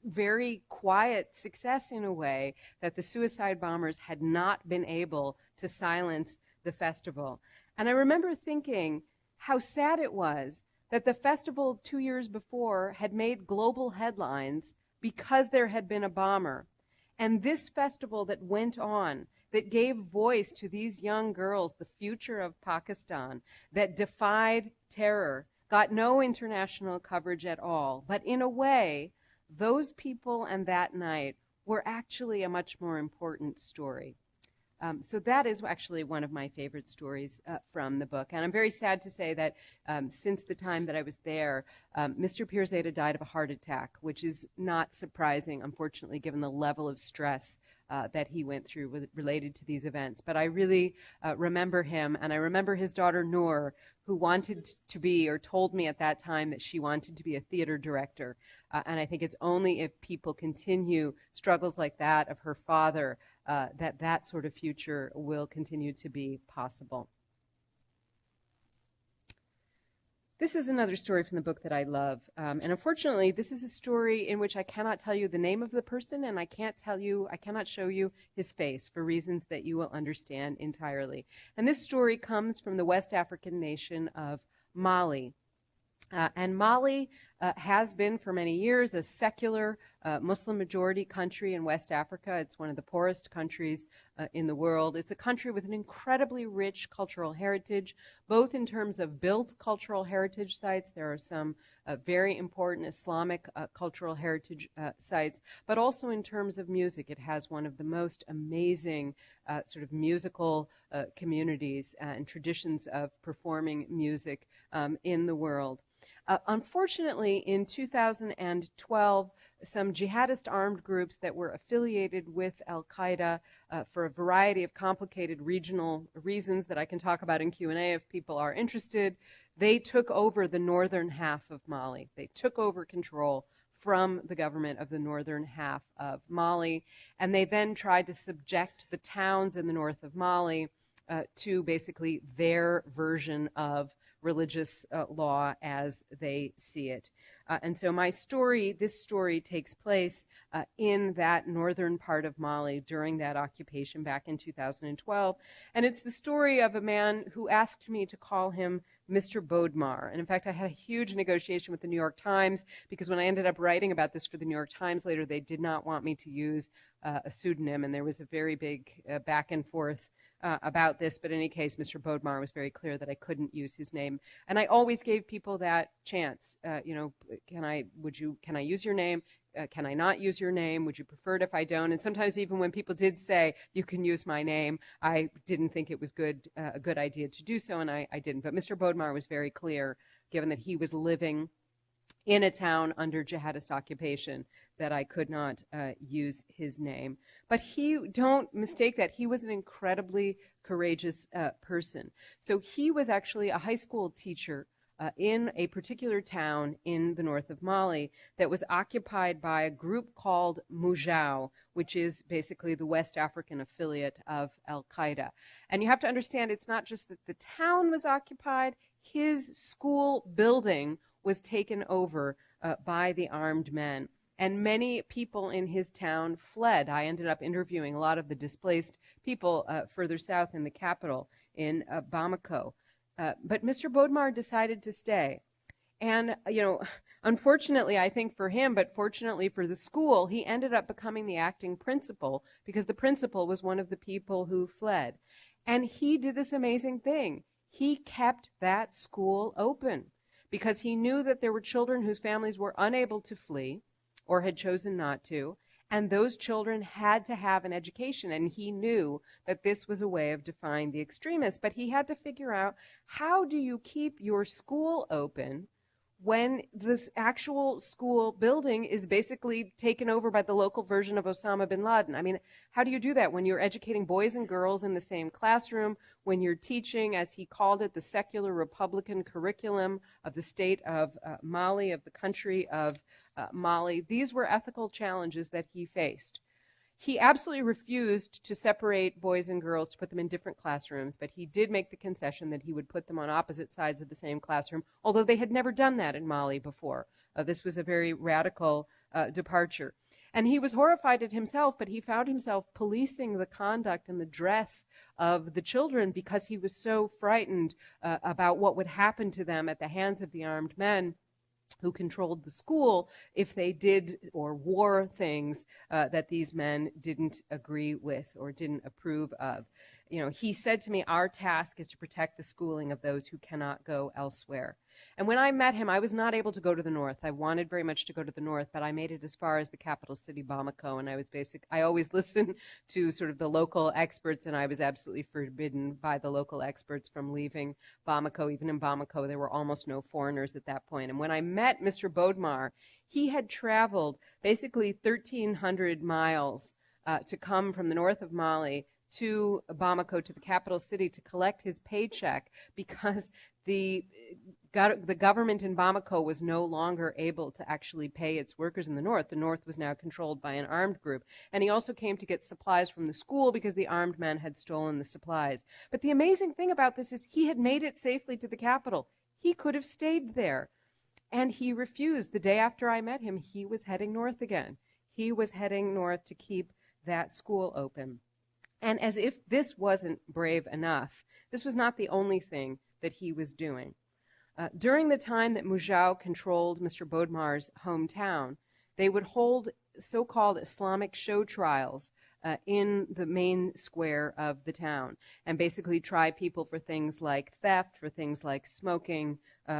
A: very quiet success, in a way, that the suicide bombers had not been able to silence the festival. And I remember thinking how sad it was that the festival 2 years before had made global headlines because there had been a bomber. And this festival that went on, that gave voice to these young girls, the future of Pakistan, that defied terror, got no international coverage at all. But in a way, those people and that night were actually a much more important story. So that is actually one of my favorite stories from the book. And I'm very sad to say that since the time that I was there, Mr. Peerzada died of a heart attack, which is not surprising, unfortunately, given the level of stress that he went through related to these events. But I really remember him, and I remember his daughter Noor, who wanted to be, or told me at that time that she wanted to be a theater director. And I think it's only if people continue struggles like that of her father that sort of future will continue to be possible. This is another story from the book that I love. And unfortunately, this is a story in which I cannot tell you the name of the person, and I cannot show you his face for reasons that you will understand entirely. And this story comes from the West African nation of Mali. And Mali has been for many years a secular Muslim-majority country in West Africa. It's one of the poorest countries in the world. It's a country with an incredibly rich cultural heritage, both in terms of built cultural heritage sites. There are some very important Islamic cultural heritage sites, but also in terms of music. It has one of the most amazing sort of musical communities and traditions of performing music in the world. Unfortunately, in 2012, some jihadist armed groups that were affiliated with al-Qaeda for a variety of complicated regional reasons that I can talk about in Q&A if people are interested, they took over the northern half of Mali. They took over control from the government of the northern half of Mali. And they then tried to subject the towns in the north of Mali to basically their version of religious law as they see it. And so this story takes place in that northern part of Mali during that occupation back in 2012. And it's the story of a man who asked me to call him Mr. Bodemar. And in fact, I had a huge negotiation with the New York Times because when I ended up writing about this for the New York Times later, they did not want me to use a pseudonym. And there was a very big back and forth about this, but in any case, Mr. Bodemar was very clear that I couldn't use his name, and I always gave people that chance. Can I use your name? Can I not use your name? Would you prefer it if I don't? And sometimes even when people did say you can use my name, I didn't think it was a good idea to do so, and I didn't. But Mr. Bodemar was very clear, given that he was living in a town under jihadist occupation, that I could not use his name. But don't mistake that, he was an incredibly courageous person. So he was actually a high school teacher in a particular town in the north of Mali that was occupied by a group called Mujao, which is basically the West African affiliate of Al-Qaeda. And you have to understand, it's not just that the town was occupied, his school building was taken over by the armed men. And many people in his town fled. I ended up interviewing a lot of the displaced people further south in the capital, in Bamako. But Mr. Bodemar decided to stay. And, unfortunately, I think for him, but fortunately for the school, he ended up becoming the acting principal because the principal was one of the people who fled. And he did this amazing thing. He kept that school open because he knew that there were children whose families were unable to flee or had chosen not to, and those children had to have an education, and he knew that this was a way of defying the extremists. But he had to figure out, how do you keep your school open when this actual school building is basically taken over by the local version of Osama bin Laden? I mean, how do you do that when you're educating boys and girls in the same classroom, when you're teaching, as he called it, the secular Republican curriculum of the state of Mali, of the country of Mali? These were ethical challenges that he faced. He absolutely refused to separate boys and girls, to put them in different classrooms, but he did make the concession that he would put them on opposite sides of the same classroom, although they had never done that in Mali before. This was a very radical departure. And he was horrified at himself, but he found himself policing the conduct and the dress of the children because he was so frightened about what would happen to them at the hands of the armed men who controlled the school if they did or wore things that these men didn't agree with or didn't approve of. He said to me, our task is to protect the schooling of those who cannot go elsewhere. And when I met him, I was not able to go to the north. I wanted very much to go to the north, but I made it as far as the capital city, Bamako, and I always listen to sort of the local experts, and I was absolutely forbidden by the local experts from leaving Bamako. Even in Bamako, there were almost no foreigners at that point. And when I met Mr. Bodemar, he had traveled basically 1,300 miles to come from the north of Mali to Bamako, to the capital city, to collect his paycheck because the government in Bamako was no longer able to actually pay its workers in the north. The north was now controlled by an armed group. And he also came to get supplies from the school because the armed men had stolen the supplies. But the amazing thing about this is he had made it safely to the capital. He could have stayed there. And he refused. The day after I met him, he was heading north again. He was heading north to keep that school open. And as if this wasn't brave enough, this was not the only thing that he was doing. During the time that Mujao controlled Mr. Bodemar's hometown, they would hold so-called Islamic show trials in the main square of the town and basically try people for things like theft, for things like smoking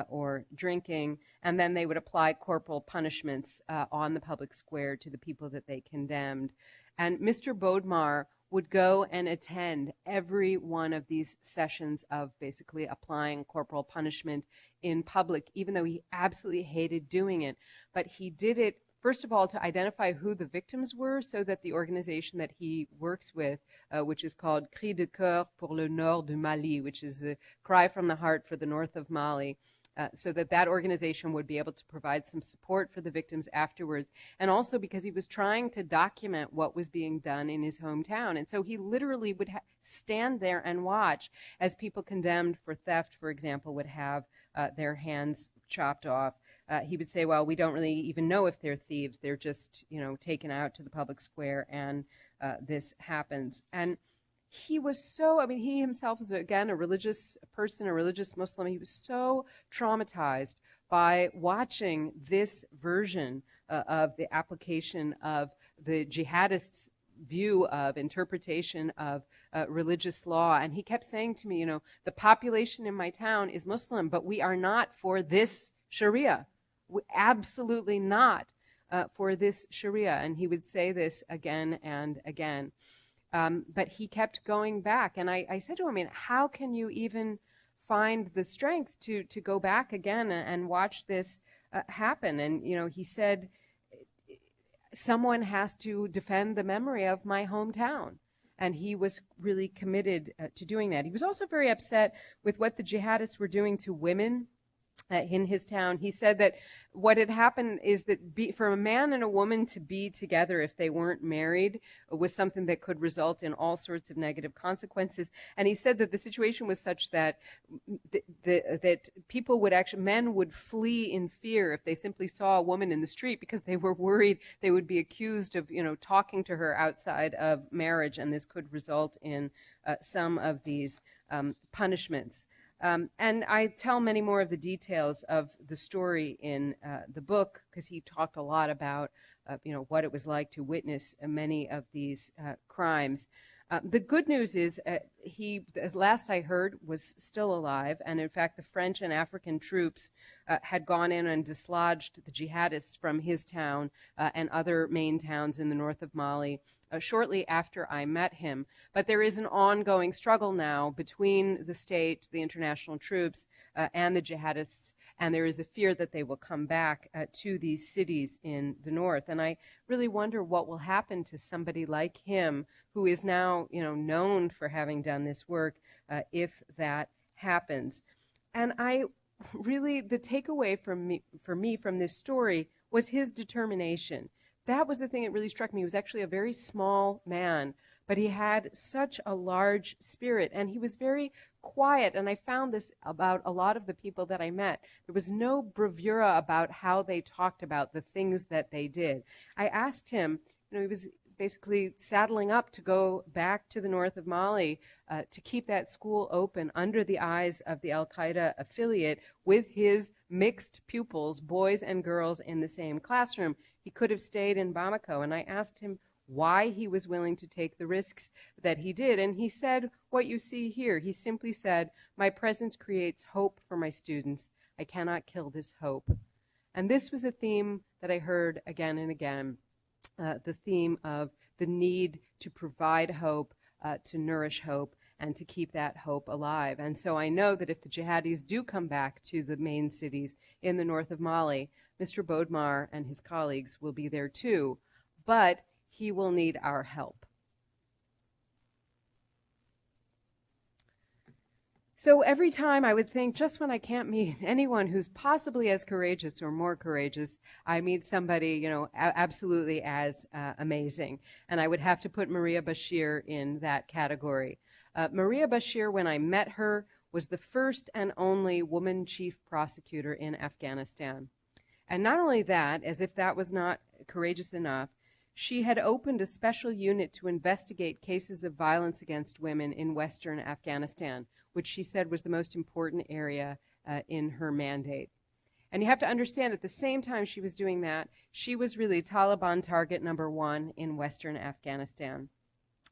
A: or drinking, and then they would apply corporal punishments on the public square to the people that they condemned. And Mr. Bodemar would go and attend every one of these sessions of basically applying corporal punishment in public, even though he absolutely hated doing it. But he did it, first of all, to identify who the victims were so that the organization that he works with, which is called Cri de Cœur pour le Nord du Mali, which is the cry from the heart for the north of Mali, so that that organization would be able to provide some support for the victims afterwards, and also because he was trying to document what was being done in his hometown. And so he literally would stand there and watch as people condemned for theft, for example, would have their hands chopped off. He would say, well, we don't really even know if they're thieves. They're just, taken out to the public square, and this happens. And he was so, he himself was, again, a religious person, a religious Muslim. He was so traumatized by watching this version of the application of the jihadists' view of interpretation of religious law. And he kept saying to me, the population in my town is Muslim, but we are not for this Sharia. Absolutely not for this Sharia. And he would say this again and again. But he kept going back. And I said to him, how can you even find the strength to go back again and watch this happen? And, he said, someone has to defend the memory of my hometown. And he was really committed to doing that. He was also very upset with what the jihadists were doing to women in his town. He said that what had happened is that for a man and a woman to be together if they weren't married was something that could result in all sorts of negative consequences. And he said that the situation was such that that people would men would flee in fear if they simply saw a woman in the street, because they were worried they would be accused of, talking to her outside of marriage, and this could result in some of these punishments. And I tell many more of the details of the story in the book, because he talked a lot about, what it was like to witness many of these crimes. The good news is he, as last I heard, was still alive. And in fact, the French and African troops had gone in and dislodged the jihadists from his town and other main towns in the north of Mali shortly after I met him. But there is an ongoing struggle now between the state, the international troops, and the jihadists. And there is a fear that they will come back to these cities in the north. And I really wonder what will happen to somebody like him, who is now, known for having done this work, if that happens. And the takeaway for me from this story was his determination. That was the thing that really struck me. He was actually a very small man, but he had such a large spirit, and he was very quiet. And I found this about a lot of the people that I met. There was no bravura about how they talked about the things that they did. I asked him, he was basically saddling up to go back to the north of Mali to keep that school open under the eyes of the Al-Qaeda affiliate with his mixed pupils, boys and girls, in the same classroom. He could have stayed in Bamako. And I asked him why he was willing to take the risks that he did. And he said what you see here. He simply said, "My presence creates hope for my students. I cannot kill this hope." And this was a theme that I heard again and again, the theme of the need to provide hope, to nourish hope, and to keep that hope alive. And so I know that if the jihadis do come back to the main cities in the north of Mali, Mr. Bodemar and his colleagues will be there too, but he will need our help. So every time I would think, just when I can't meet anyone who's possibly as courageous or more courageous, I meet somebody, absolutely as amazing. And I would have to put Maria Bashir in that category. Maria Bashir, when I met her, was the first and only woman chief prosecutor in Afghanistan. And not only that, as if that was not courageous enough, she had opened a special unit to investigate cases of violence against women in Western Afghanistan, which she said was the most important area in her mandate. And you have to understand, at the same time she was doing that, she was really Taliban target number one in Western Afghanistan.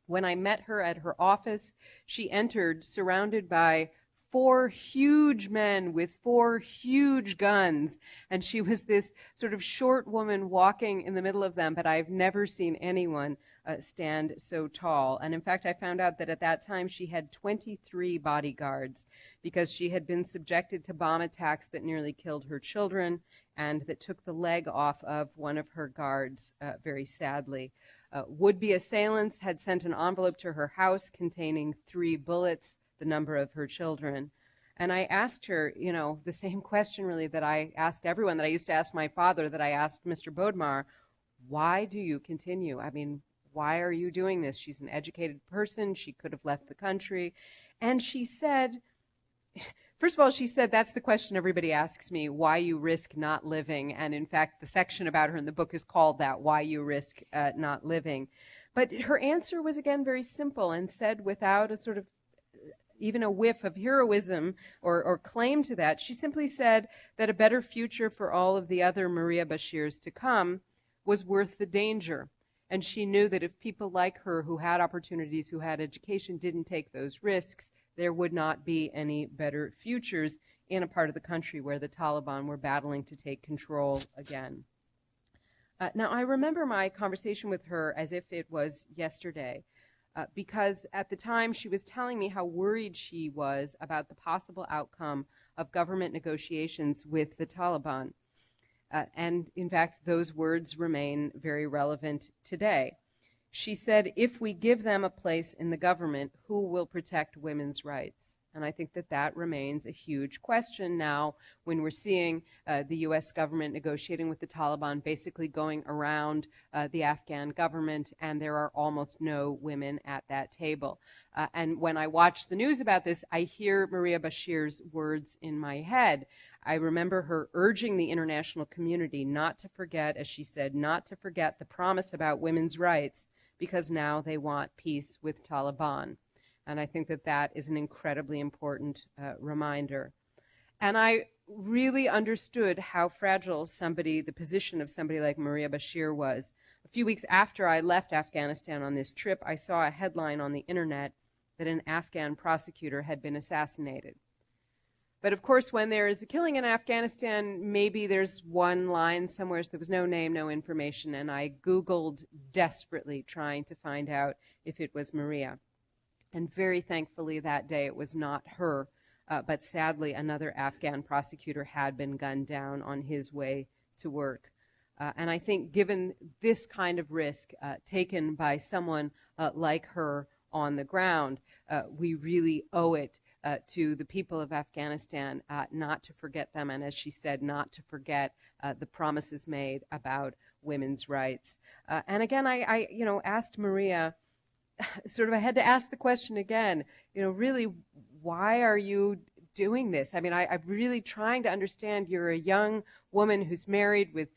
A: When I met her at her office, she entered surrounded by 4 huge men with 4 huge guns, and she was this sort of short woman walking in the middle of them, but I've never seen anyone stand so tall. And in fact, I found out that at that time she had 23 bodyguards, because she had been subjected to bomb attacks that nearly killed her children and that took the leg off of one of her guards, very sadly. Would-be assailants had sent an envelope to her house containing 3 bullets, the number of her children. And I asked her, the same question really that I asked everyone, that I used to ask my father, that I asked Mr. Bodemar, why do you continue? I mean, why are you doing this? She's an educated person. She could have left the country. And she said, first of all, she said, that's the question everybody asks me, why you risk not living. And in fact, the section about her in the book is called that, why you risk not living. But her answer was, again, very simple and said without a sort of even a whiff of heroism or claim to that. She simply said that a better future for all of the other Maria Bashirs to come was worth the danger. And she knew that if people like her who had opportunities, who had education, didn't take those risks, there would not be any better futures in a part of the country where the Taliban were battling to take control again. Now, I remember my conversation with her as if it was yesterday, because at the time she was telling me how worried she was about the possible outcome of government negotiations with the Taliban. And in fact, those words remain very relevant today. She said, if we give them a place in the government, who will protect women's rights? And I think that that remains a huge question now when we're seeing the U.S. government negotiating with the Taliban, basically going around the Afghan government, and there are almost no women at that table. And when I watch the news about this, I hear Maria Bashir's words in my head. I remember her urging the international community not to forget, as she said, not to forget the promise about women's rights, because now they want peace with Taliban. And I think that that is an incredibly important reminder. And I really understood how fragile the position of somebody like Maria Bashir was. A few weeks after I left Afghanistan on this trip, I saw a headline on the internet that an Afghan prosecutor had been assassinated. But of course, when there is a killing in Afghanistan, maybe there's one line somewhere, so there was no name, no information, and I Googled desperately trying to find out if it was Maria. And very thankfully that day it was not her, but sadly another Afghan prosecutor had been gunned down on his way to work. And I think given this kind of risk taken by someone like her on the ground, we really owe it to the people of Afghanistan not to forget them, and as she said, not to forget the promises made about women's rights. And again, I asked Maria, I had to ask the question again, really, why are you doing this? I mean, I'm really trying to understand. You're a young woman who's married with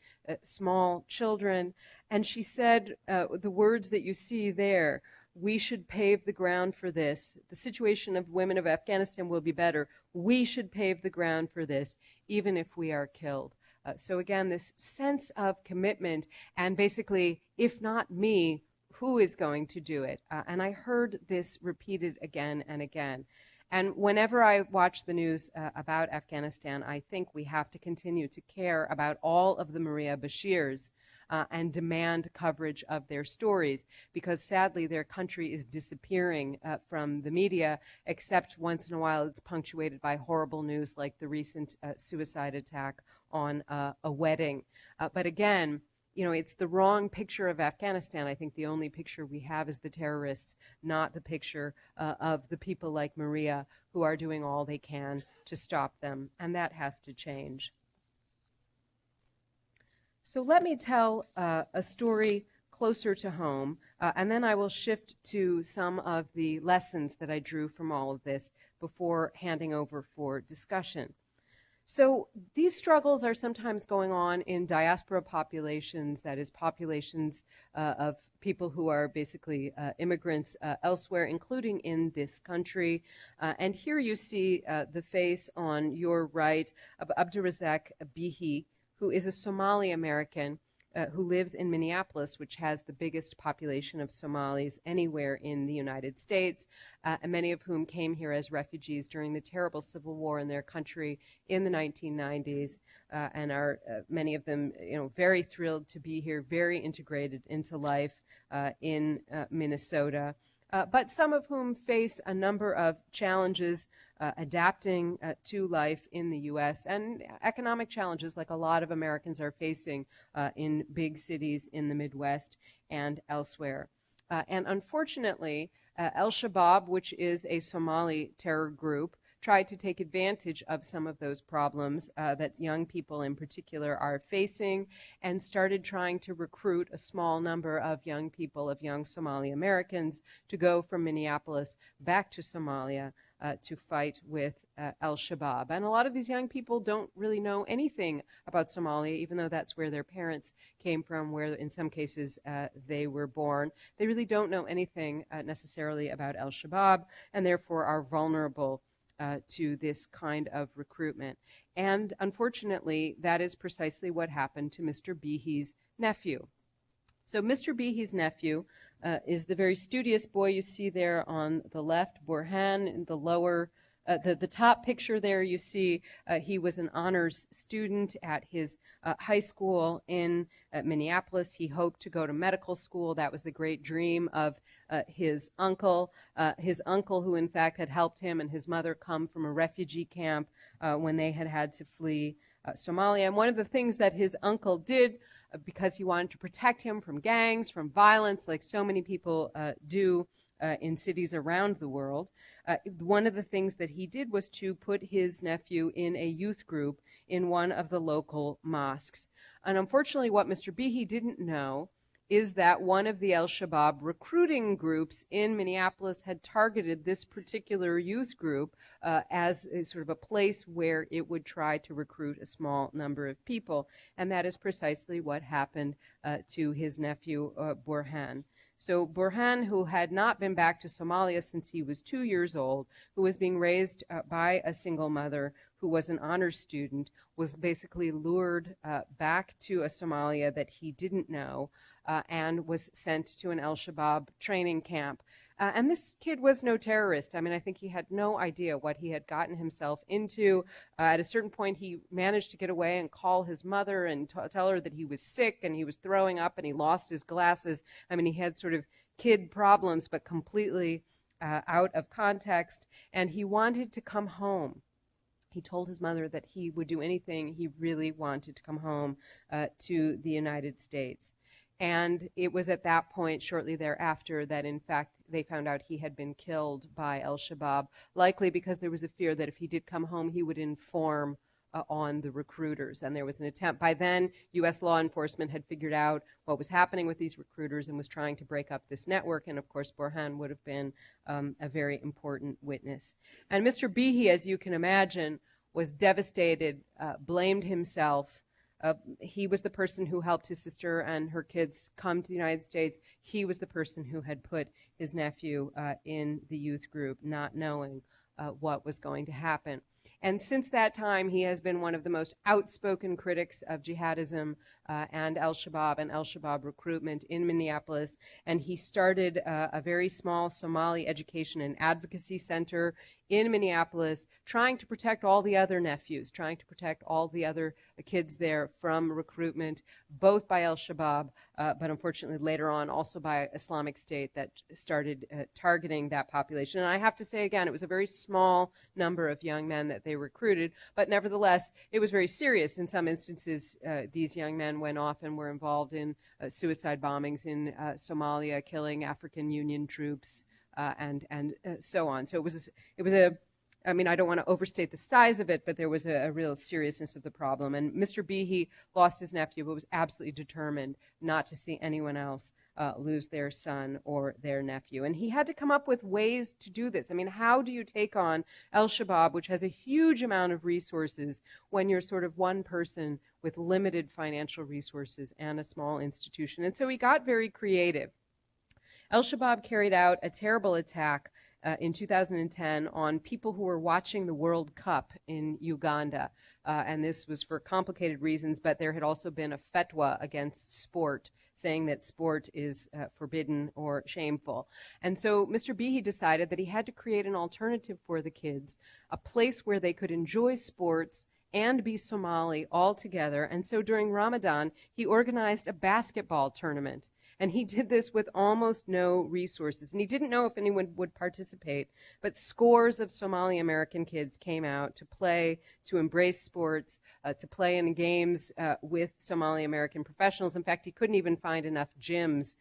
A: small children. And she said the words that you see there, we should pave the ground for this. The situation of women of Afghanistan will be better. We should pave the ground for this, even if we are killed. So again, this sense of commitment and basically, if not me, who is going to do it? And I heard this repeated again and again. And whenever I watch the news about Afghanistan, I think we have to continue to care about all of the Maria Bashirs and demand coverage of their stories, because sadly their country is disappearing from the media, except once in a while it's punctuated by horrible news like the recent suicide attack on a wedding. But again, it's the wrong picture of Afghanistan. I think the only picture we have is the terrorists, not the picture of the people like Maria who are doing all they can to stop them, and that has to change. So let me tell a story closer to home, and then I will shift to some of the lessons that I drew from all of this before handing over for discussion. So these struggles are sometimes going on in diaspora populations, that is, populations of people who are basically immigrants elsewhere, including in this country. And here you see the face on your right of Abdurazak Bihi, who is a Somali American who lives in Minneapolis, which has the biggest population of Somalis anywhere in the United States, and many of whom came here as refugees during the terrible civil war in their country in the 1990s, and are many of them, very thrilled to be here, very integrated into life in Minnesota. But some of whom face a number of challenges adapting to life in the U.S. and economic challenges like a lot of Americans are facing in big cities in the Midwest and elsewhere. And unfortunately, Al-Shabaab, which is a Somali terror group, tried to take advantage of some of those problems that young people in particular are facing, and started trying to recruit a small number of young people, of young Somali Americans, to go from Minneapolis back to Somalia to fight with al-Shabaab. And a lot of these young people don't really know anything about Somalia, even though that's where their parents came from, where in some cases they were born. They really don't know anything necessarily about al-Shabaab, and therefore are vulnerable to this kind of recruitment. And unfortunately, that is precisely what happened to Mr. Bihi's nephew. So Mr. Bihi's nephew is the very studious boy you see there on the left, Burhan. In the lower, the top picture there you see he was an honors student at his high school in Minneapolis. He hoped to go to medical school. That was the great dream of his uncle who in fact had helped him and his mother come from a refugee camp when they had to flee Somalia. And one of the things that his uncle did, because he wanted to protect him from gangs, from violence, like so many people do in cities around the world, one of the things that he did was to put his nephew in a youth group in one of the local mosques. And unfortunately, what Mr. Bihi didn't know is that one of the al-Shabaab recruiting groups in Minneapolis had targeted this particular youth group as a sort of a place where it would try to recruit a small number of people. And that is precisely what happened to his nephew, Burhan. So Burhan, who had not been back to Somalia since he was 2 years old, who was being raised by a single mother, who was an honors student, was basically lured back to a Somalia that he didn't know, and was sent to an al-Shabaab training camp. And this kid was no terrorist. I mean, I think he had no idea what he had gotten himself into. At a certain point, he managed to get away and call his mother and tell her that he was sick and he was throwing up and he lost his glasses. I mean, he had sort of kid problems, but completely out of context. And he wanted to come home. He told his mother that he would do anything. He really wanted to come home to the United States. And it was at that point, shortly thereafter, that in fact they found out he had been killed by al-Shabaab, likely because there was a fear that if he did come home, he would inform on the recruiters. And there was an attempt. By then, U.S. law enforcement had figured out what was happening with these recruiters and was trying to break up this network. And of course, Burhan would have been a very important witness. And Mr. Bihi, as you can imagine, was devastated, blamed himself. He was the person who helped his sister and her kids come to the United States. He was the person who had put his nephew in the youth group, not knowing what was going to happen. And since that time, he has been one of the most outspoken critics of jihadism and al-Shabaab recruitment in Minneapolis. And he started a very small Somali education and advocacy center in Minneapolis, trying to protect all the other nephews, trying to protect all the other kids there from recruitment, both by al-Shabaab, but unfortunately later on also by Islamic State that started targeting that population. And I have to say again, it was a very small number of young men that they recruited, but nevertheless, it was very serious. In some instances, these young men went off and were involved in suicide bombings in Somalia, killing African Union troops, and so on. So it was a, I mean, I don't want to overstate the size of it, but there was a real seriousness of the problem. And Mr. Bihi lost his nephew, but was absolutely determined not to see anyone else lose their son or their nephew. And he had to come up with ways to do this. I mean, how do you take on al-Shabaab, which has a huge amount of resources, when you're sort of one person with limited financial resources and a small institution? And so he got very creative. Al-Shabaab carried out a terrible attack in 2010 on people who were watching the World Cup in Uganda. And this was for complicated reasons, but there had also been a fatwa against sport, saying that sport is forbidden or shameful. And so Mr. Bihi decided that he had to create an alternative for the kids, a place where they could enjoy sports and be Somali all together. And so during Ramadan, he organized a basketball tournament. And he did this with almost no resources. And he didn't know if anyone would participate, but scores of Somali American kids came out to play, to embrace sports, to play in games with Somali American professionals. In fact, he couldn't even find enough gyms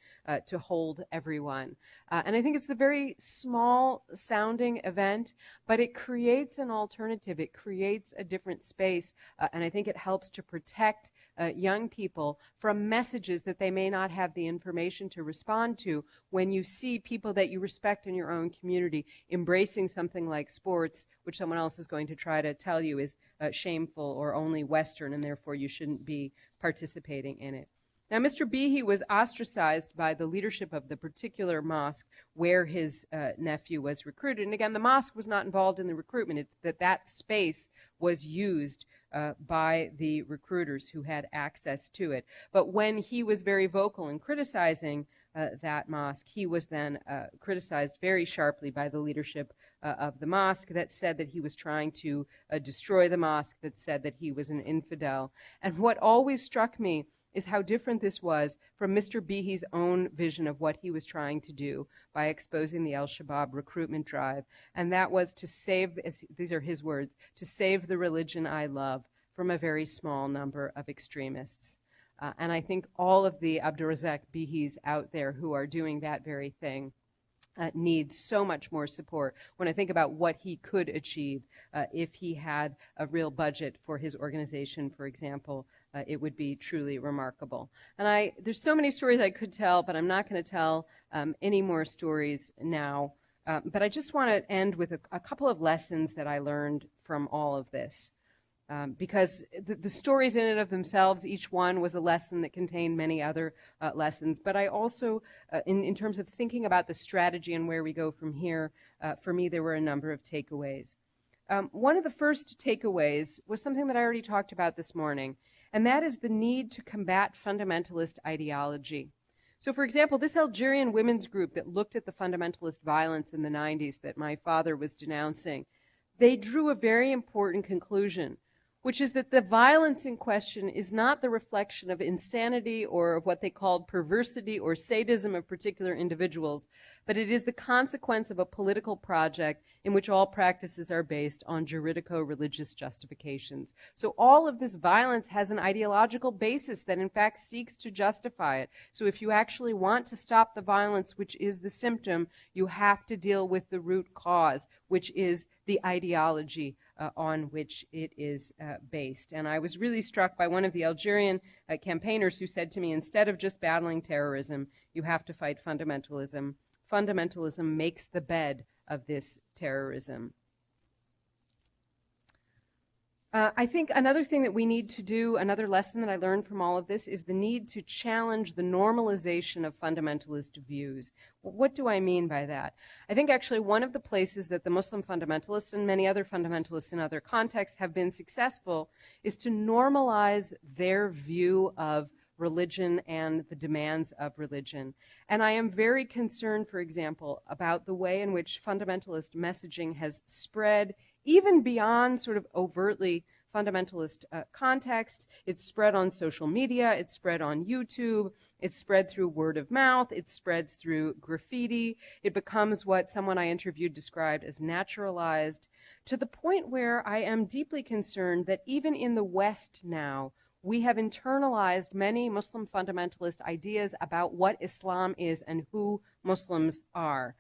A: to hold everyone. And I think it's a very small sounding event, but it creates an alternative. It creates a different space. And I think it helps to protect young people from messages that they may not have the information to respond to when you see people that you respect in your own community embracing something like sports, which someone else is going to try to tell you is shameful or only Western, and therefore you shouldn't be participating in it. Now, Mr. Behe was ostracized by the leadership of the particular mosque where his nephew was recruited. And again, the mosque was not involved in the recruitment. It's that space was used by the recruiters who had access to it. But when he was very vocal in criticizing that mosque, he was then criticized very sharply by the leadership of the mosque that said that he was trying to destroy the mosque, that said that he was an infidel. And what always struck me is how different this was from Mr. Behe's own vision of what he was trying to do by exposing the al-Shabaab recruitment drive. And that was to save, these are his words, to save the religion I love from a very small number of extremists. And I think all of the Abdurrazak Behis out there who are doing that very thing need so much more support. When I think about what he could achieve if he had a real budget for his organization, for example, it would be truly remarkable. And there's so many stories I could tell, but I'm not going to tell any more stories now. But I just want to end with a couple of lessons that I learned from all of this. Because the stories in and of themselves, each one was a lesson that contained many other lessons. But I also, in terms of thinking about the strategy and where we go from here, for me, there were a number of takeaways. One of the first takeaways was something that I already talked about this morning, and that is the need to combat fundamentalist ideology. So, for example, this Algerian women's group that looked at the fundamentalist violence in the 90s that my father was denouncing, they drew a very important conclusion, which is that the violence in question is not the reflection of insanity or of what they called perversity or sadism of particular individuals, but it is the consequence of a political project in which all practices are based on juridico-religious justifications. So all of this violence has an ideological basis that in fact seeks to justify it. So if you actually want to stop the violence, which is the symptom, you have to deal with the root cause, which is the ideology on which it is based. And I was really struck by one of the Algerian campaigners who said to me, instead of just battling terrorism, you have to fight fundamentalism. Fundamentalism makes the bed of this terrorism. I think another thing that we need to do, another lesson that I learned from all of this, is the need to challenge the normalization of fundamentalist views. What do I mean by that? I think actually one of the places that the Muslim fundamentalists and many other fundamentalists in other contexts have been successful is to normalize their view of religion and the demands of religion. And I am very concerned, for example, about the way in which fundamentalist messaging has spread even beyond sort of overtly fundamentalist contexts. It's spread on social media, it's spread on YouTube, it's spread through word of mouth, it spreads through graffiti. It becomes what someone I interviewed described as naturalized, to the point where I am deeply concerned that even in the West now, we have internalized many Muslim fundamentalist ideas about what Islam is and who Muslims are.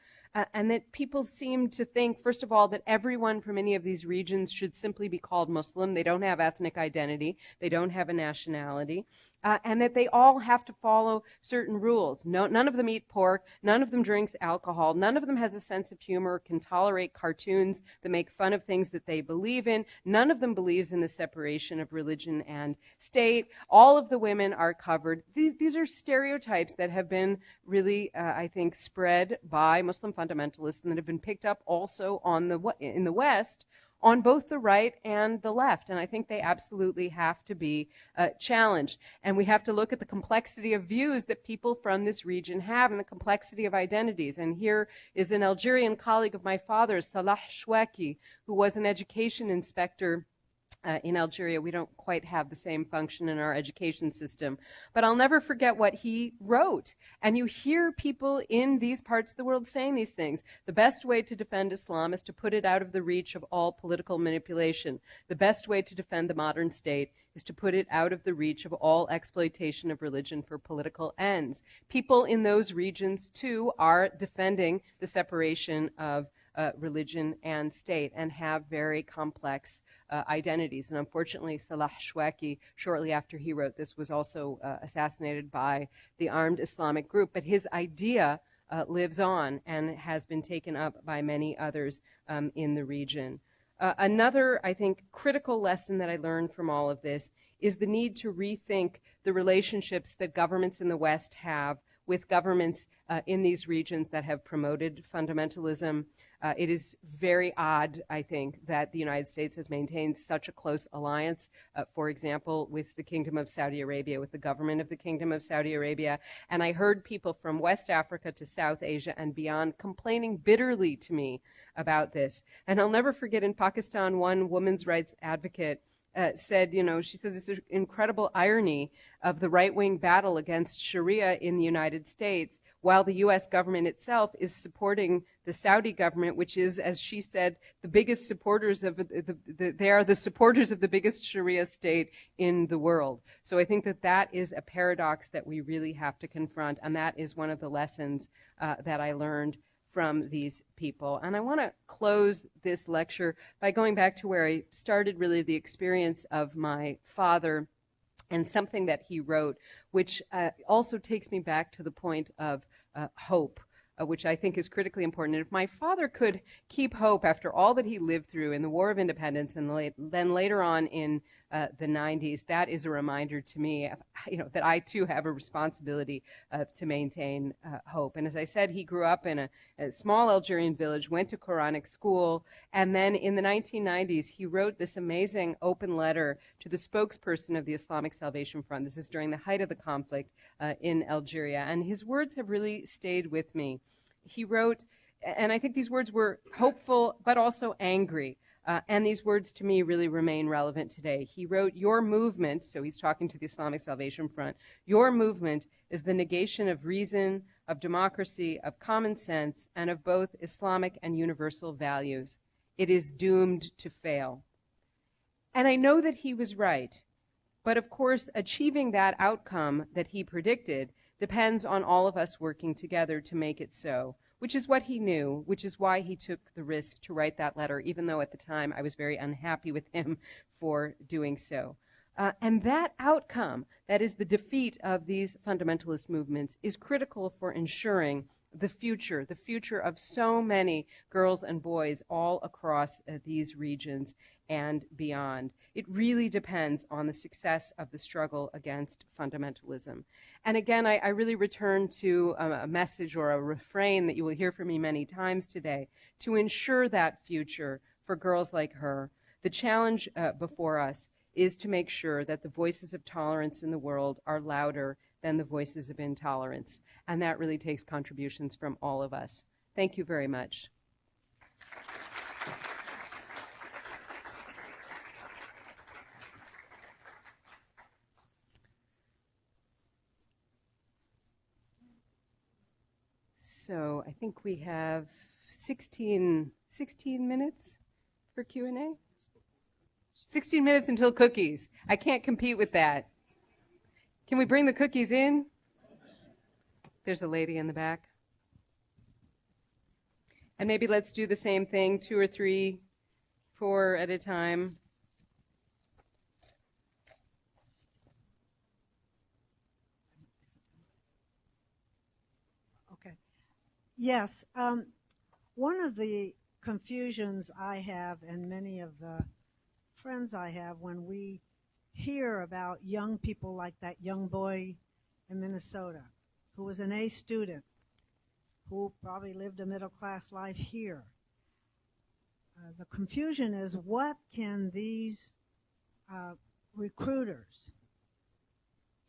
A: And that people seem to think, first of all, that everyone from any of these regions should simply be called Muslim. They don't have ethnic identity. They don't have a nationality. And that they all have to follow certain rules. None of them eat pork. None of them drinks alcohol. None of them has a sense of humor, can tolerate cartoons that make fun of things that they believe in. None of them believes in the separation of religion and state. All of the women are covered. These are stereotypes that have been really, I think, spread by Muslim fundamentalists and that have been picked up also in the West on both the right and the left. And I think they absolutely have to be challenged. And we have to look at the complexity of views that people from this region have and the complexity of identities. And here is an Algerian colleague of my father's, Salah Shwaki, who was an education inspector in Algeria, we don't quite have the same function in our education system. But I'll never forget what he wrote. And you hear people in these parts of the world saying these things. The best way to defend Islam is to put it out of the reach of all political manipulation. The best way to defend the modern state is to put it out of the reach of all exploitation of religion for political ends. People in those regions, too, are defending the separation of religion and state and have very complex identities. And unfortunately, Salah Shwaki, shortly after he wrote this, was also assassinated by the armed Islamic group. But his idea lives on and has been taken up by many others in the region. Another, I think, critical lesson that I learned from all of this is the need to rethink the relationships that governments in the West have with governments in these regions that have promoted fundamentalism. It is very odd, I think, that the United States has maintained such a close alliance, for example, with the Kingdom of Saudi Arabia, with the government of the Kingdom of Saudi Arabia. And I heard people from West Africa to South Asia and beyond complaining bitterly to me about this. And I'll never forget, in Pakistan, one women's rights advocate said, she said this is incredible irony of the right-wing battle against Sharia in the United States, while the U.S. government itself is supporting the Saudi government, which is, as she said, the biggest supporters of they are the supporters of the biggest Sharia state in the world. So I think that is a paradox that we really have to confront, and that is one of the lessons that I learned from these people. And I want to close this lecture by going back to where I started, really the experience of my father and something that he wrote, which also takes me back to the point of hope, which I think is critically important. And if my father could keep hope after all that he lived through in the War of Independence and then later on in the 90s, that is a reminder to me, that I too have a responsibility to maintain hope. And as I said, he grew up in a small Algerian village, went to Quranic school, and then in the 1990s, he wrote this amazing open letter to the spokesperson of the Islamic Salvation Front. This is during the height of the conflict in Algeria, and his words have really stayed with me. He wrote, and I think these words were hopeful but also angry. And these words to me really remain relevant today. He wrote, "Your movement," so he's talking to the Islamic Salvation Front, "your movement is the negation of reason, of democracy, of common sense, and of both Islamic and universal values. It is doomed to fail." And I know that he was right. But of course, achieving that outcome that he predicted depends on all of us working together to make it so, which is what he knew, which is why he took the risk to write that letter, even though at the time I was very unhappy with him for doing so. And that outcome, that is the defeat of these fundamentalist movements, is critical for ensuring the future of so many girls and boys all across these regions and beyond. It really depends on the success of the struggle against fundamentalism. And again, I really return to a message or a refrain that you will hear from me many times today. To ensure that future for girls like her, the challenge before us is to make sure that the voices of tolerance in the world are louder than the voices of intolerance. And that really takes contributions from all of us. Thank you very much. So I think we have 16 minutes for Q&A. 16 minutes until cookies. I can't compete with that. Can we bring the cookies in? There's a lady in the back. And maybe let's do the same thing, 2 or 3, 4 at a time.
B: Okay. Yes. One of the confusions I have, and many of the friends I have, when we hear about young people like that young boy in Minnesota who was an A student, who probably lived a middle-class life here. The confusion is, what can these recruiters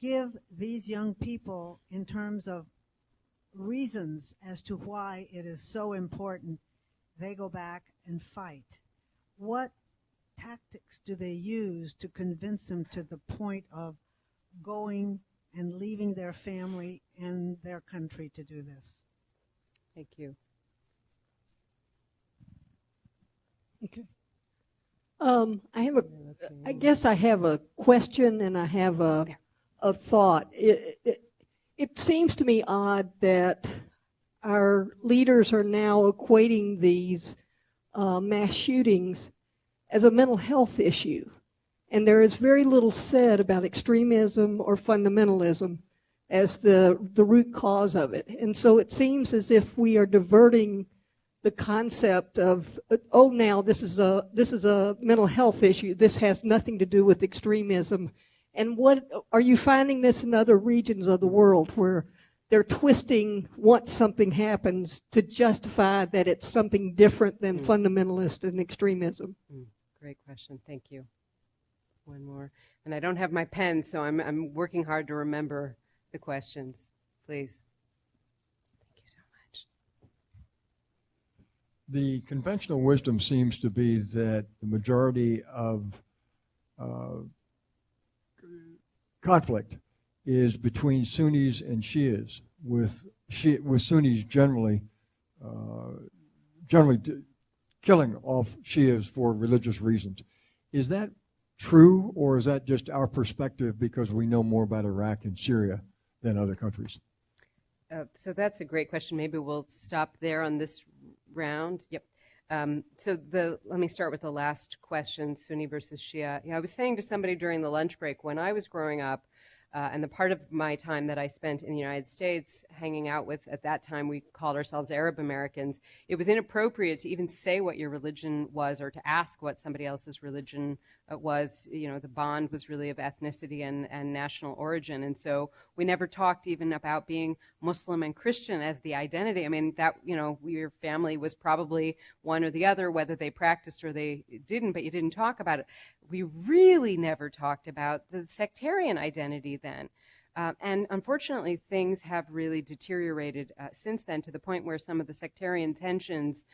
B: give these young people in terms of reasons as to why it is so important they go back and fight? What tactics do they use to convince them to the point of going and leaving their family and their country to do this?
A: Thank you.
C: Okay. I guess I have a question and I have a thought. It seems to me odd that our leaders are now equating these mass shootings as a mental health issue. And there is very little said about extremism or fundamentalism as the root cause of it. And so it seems as if we are diverting the concept of, oh, now this is a mental health issue. This has nothing to do with extremism. And what are you finding this in other regions of the world where they're twisting once something happens to justify that it's something different than fundamentalist and extremism?
A: Great question. Thank you. One more. And I don't have my pen, so I'm working hard to remember the questions. Please. Thank you so much.
D: The conventional wisdom seems to be that the majority of conflict is between Sunnis and Shias, with Sunnis generally killing off Shias for religious reasons. Is that true, or is that just our perspective because we know more about Iraq and Syria than other countries?
A: So that's a great question. Maybe we'll stop there on this round. Yep. Let me start with the last question, Sunni versus Shia. I was saying to somebody during the lunch break, when I was growing up, and the part of my time that I spent in the United States hanging out with, at that time we called ourselves Arab Americans, it was inappropriate to even say what your religion was or to ask what somebody else's religion was. The bond was really of ethnicity and national origin. And so we never talked even about being Muslim and Christian as the identity. I mean, that, your family was probably one or the other, whether they practiced or they didn't, but you didn't talk about it. We really never talked about the sectarian identity then. And unfortunately, things have really deteriorated since then, to the point where some of the sectarian tensions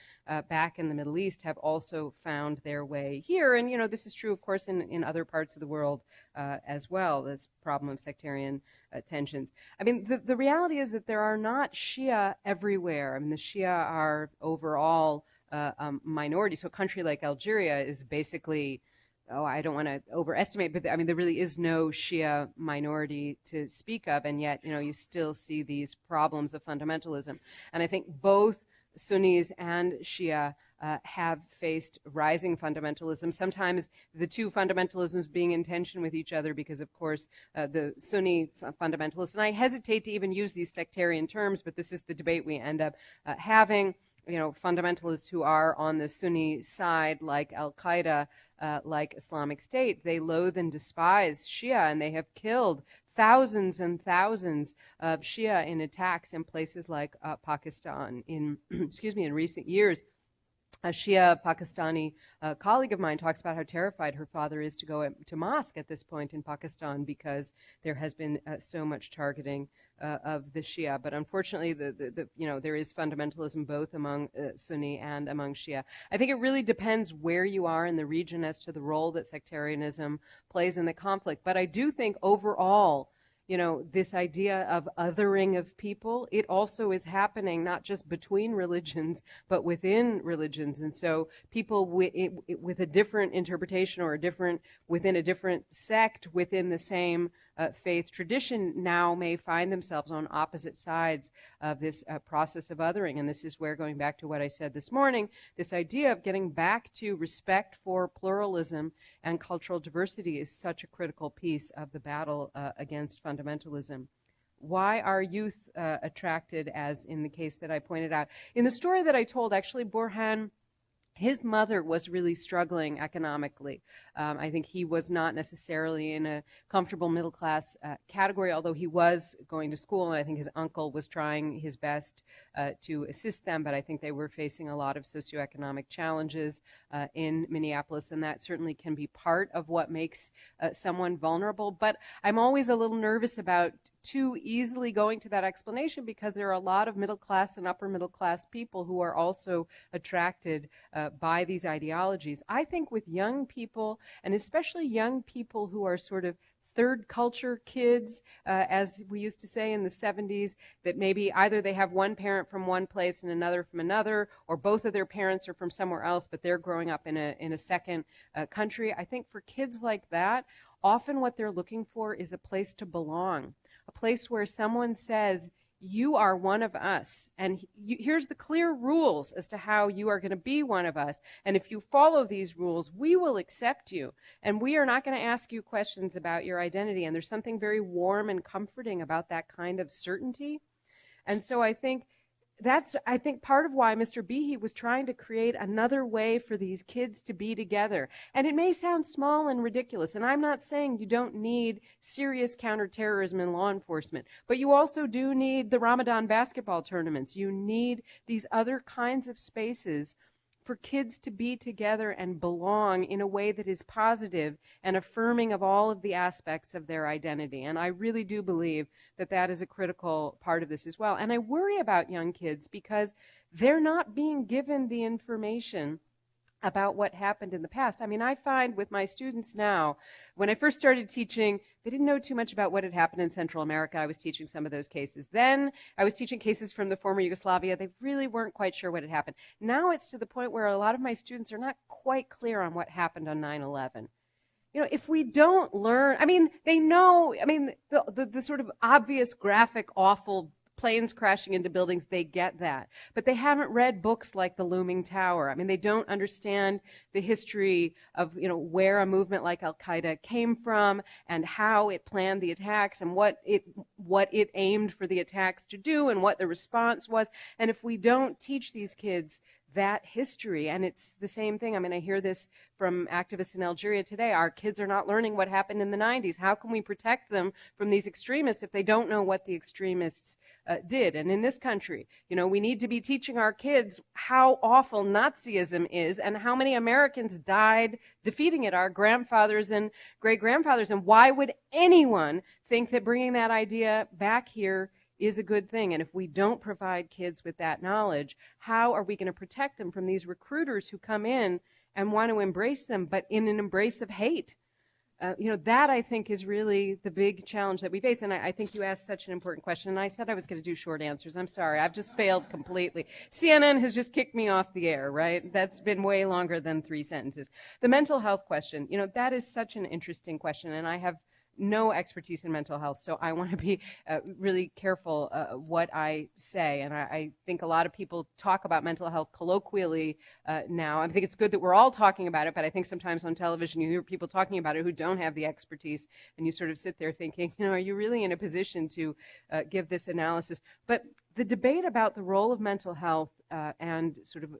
A: back in the Middle East have also found their way here. And, this is true, of course, in other parts of the world as well, this problem of sectarian tensions. I mean, the reality is that there are not Shia everywhere. I mean, the Shia are overall a minority. So a country like Algeria is basically, I don't want to overestimate, but I mean, there really is no Shia minority to speak of, and yet, you still see these problems of fundamentalism. And I think both Sunnis and Shia have faced rising fundamentalism, sometimes the two fundamentalisms being in tension with each other because, of course, the Sunni fundamentalists, and I hesitate to even use these sectarian terms, but this is the debate we end up having, fundamentalists who are on the Sunni side, like Al-Qaeda, like Islamic State, they loathe and despise Shia, and they have killed thousands and thousands of Shia in attacks in places like Pakistan in recent years. A Shia Pakistani colleague of mine talks about how terrified her father is to go to mosque at this point in Pakistan because there has been so much targeting of the Shia. But unfortunately, there is fundamentalism both among Sunni and among Shia. I think it really depends where you are in the region as to the role that sectarianism plays in the conflict. But I do think overall, this idea of othering of people, it also is happening not just between religions, but within religions. And so people with a different interpretation or within a different sect within the same faith tradition now may find themselves on opposite sides of this process of othering. And this is where, going back to what I said this morning, this idea of getting back to respect for pluralism and cultural diversity is such a critical piece of the battle against fundamentalism. Why are youth attracted, as in the case that I pointed out? In the story that I told, actually, Borhan, his mother was really struggling economically. I think he was not necessarily in a comfortable middle-class category, although he was going to school, and I think his uncle was trying his best to assist them, but I think they were facing a lot of socioeconomic challenges in Minneapolis, and that certainly can be part of what makes someone vulnerable. But I'm always a little nervous about too easily going to that explanation because there are a lot of middle class and upper middle class people who are also attracted by these ideologies. I think with young people, and especially young people who are sort of third culture kids, as we used to say in the 70s, that maybe either they have one parent from one place and another from another, or both of their parents are from somewhere else, but they're growing up in a second country. I think for kids like that, often what they're looking for is a place to belong, a place where someone says, you are one of us, and here's the clear rules as to how you are going to be one of us. And if you follow these rules, we will accept you. And we are not going to ask you questions about your identity. And there's something very warm and comforting about that kind of certainty. And so I think that's part of why Mr. Behe was trying to create another way for these kids to be together. And it may sound small and ridiculous, and I'm not saying you don't need serious counterterrorism and law enforcement, but you also do need the Ramadan basketball tournaments. You need these other kinds of spaces for kids to be together and belong in a way that is positive and affirming of all of the aspects of their identity. And I really do believe that that is a critical part of this as well. And I worry about young kids because they're not being given the information about what happened in the past. I mean, I find with my students now, when I first started teaching, they didn't know too much about what had happened in Central America. I was teaching some of those cases. Then I was teaching cases from the former Yugoslavia. They really weren't quite sure what had happened. Now it's to the point where a lot of my students are not quite clear on what happened on 9/11. You know, if we don't learn, I mean, they know, I mean, the sort of obvious, graphic, awful planes crashing into buildings, they get that. But they haven't read books like The Looming Tower. I mean, they don't understand the history of, you know, where a movement like Al-Qaeda came from and how it planned the attacks and what it aimed for the attacks to do and what the response was. And if we don't teach these kids that history, and it's the same thing. I mean, I hear this from activists in Algeria today. Our kids are not learning what happened in the 90s. How can we protect them from these extremists if they don't know what the extremists did? And in this country, you know, we need to be teaching our kids how awful Nazism is and how many Americans died defeating it, our grandfathers and great-grandfathers. And why would anyone think that bringing that idea back here is a good thing? And if we don't provide kids with that knowledge, how are we going to protect them from these recruiters who come in and want to embrace them, but in an embrace of hate? You know, that I think is really the big challenge that we face. And I think you asked such an important question. And I said I was going to do short answers. I'm sorry. I've just failed completely. CNN has just kicked me off the air, right? That's been way longer than 3 sentences. The mental health question, you know, that is such an interesting question. And I have no expertise in mental health, so I want to be really careful what I say. And I think a lot of people talk about mental health colloquially now. I think it's good that we're all talking about it, but I think sometimes on television you hear people talking about it who don't have the expertise, and you sort of sit there thinking, you know, are you really in a position to give this analysis? But the debate about the role of mental health and sort of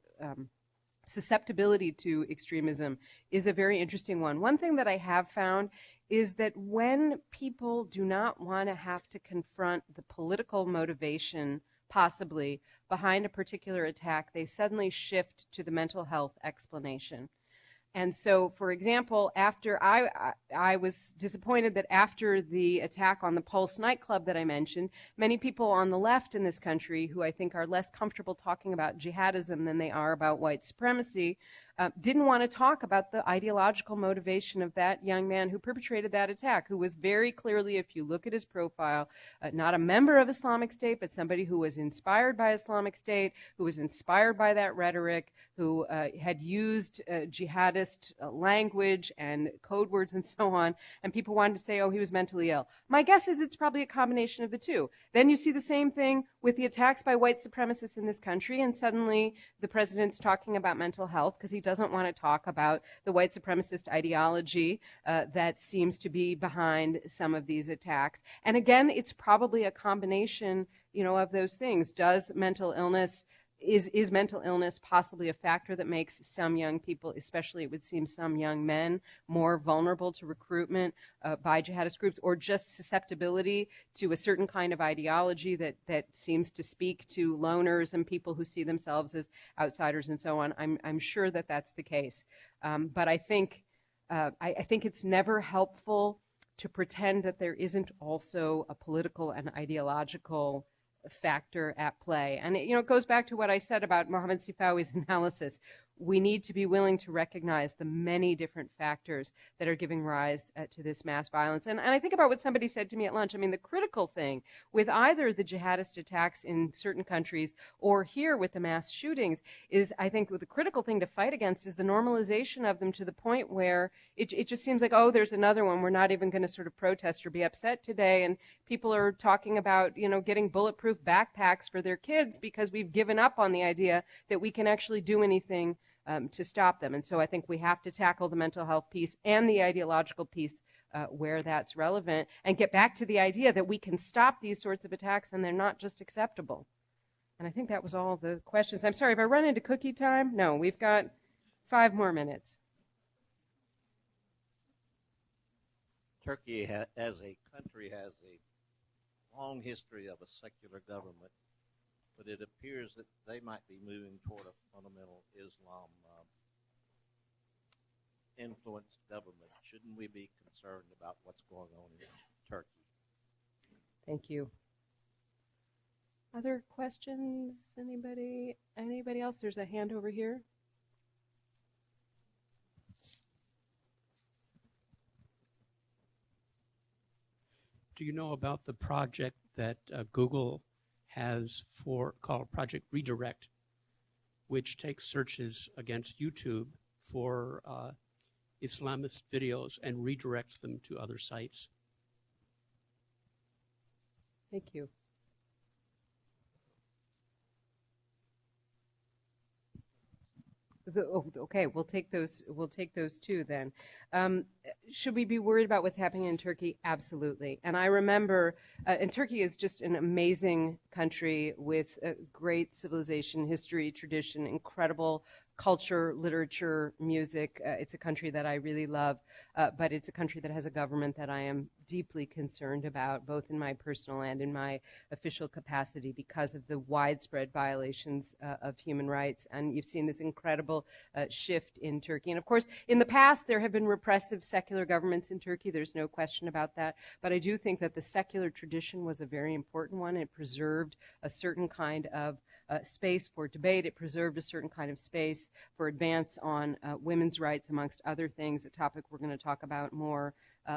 A: susceptibility to extremism is a very interesting one. One thing that I have found is that when people do not want to have to confront the political motivation, possibly, behind a particular attack, they suddenly shift to the mental health explanation. And so, for example, after I was disappointed that after the attack on the Pulse nightclub that I mentioned, many people on the left in this country who I think are less comfortable talking about jihadism than they are about white supremacy didn't want to talk about the ideological motivation of that young man who perpetrated that attack, who was very clearly, if you look at his profile, not a member of Islamic State, but somebody who was inspired by Islamic State, who was inspired by that rhetoric, who had used jihadist language and code words and so on, and people wanted to say, oh, he was mentally ill. My guess is it's probably a combination of the two. Then you see the same thing with the attacks by white supremacists in this country, and suddenly the president's talking about mental health because he doesn't want to talk about the white supremacist ideology that seems to be behind some of these attacks. And again, it's probably a combination, you know, of those things. Does mental illness Is mental illness possibly a factor that makes some young people, especially it would seem some young men, more vulnerable to recruitment by jihadist groups, or just susceptibility to a certain kind of ideology that seems to speak to loners and people who see themselves as outsiders and so on? I'm sure that that's the case. But I think it's never helpful to pretend that there isn't also a political and ideological factor at play. And it goes back to what I said about Mohammed Sifawi's analysis. We need to be willing to recognize the many different factors that are giving rise to this mass violence. And I think about what somebody said to me at lunch. I mean, the critical thing with either the jihadist attacks in certain countries or here with the mass shootings is, I think, the critical thing to fight against is the normalization of them to the point where it just seems like, oh, there's another one. We're not even going to sort of protest or be upset today. And people are talking about, getting bulletproof backpacks for their kids because we've given up on the idea that we can actually do anything to stop them. And so I think we have to tackle the mental health piece and the ideological piece where that's relevant and get back to the idea that we can stop these sorts of attacks and they're not just acceptable. And I think that was all the questions. I'm sorry, if I run into cookie time? No, we've got 5 more minutes.
E: Turkey as a country has a long history of a secular government, but it appears that they might be moving toward a fundamental Islam influenced government. Shouldn't we be concerned about what's going on in Turkey?
A: Thank you. Other questions? Anybody else? There's a hand over here.
F: Do you know about the project that Google has called Project Redirect, which takes searches against YouTube for Islamist videos and redirects them to other sites?
A: Thank you. Okay, we'll take those too then. Should we be worried about what's happening in Turkey? Absolutely. And I remember, and Turkey is just an amazing country with a great civilization, history, tradition, incredible culture, literature, music. It's a country that I really love, but it's a country that has a government that I am deeply concerned about, both in my personal and in my official capacity, because of the widespread violations of human rights. And you've seen this incredible shift in Turkey. And of course, in the past, there have been repressive secular governments in Turkey. There's no question about that. But I do think that the secular tradition was a very important one. It preserved a certain kind of space for debate. It preserved a certain kind of space for advance on women's rights, amongst other things, a topic we're going to talk about more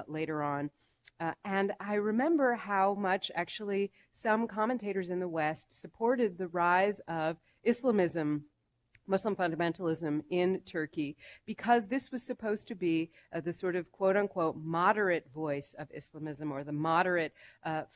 A: later on. And I remember how much actually some commentators in the West supported the rise of Islamism, Muslim fundamentalism in Turkey, because this was supposed to be the sort of quote-unquote moderate voice of Islamism, or the moderate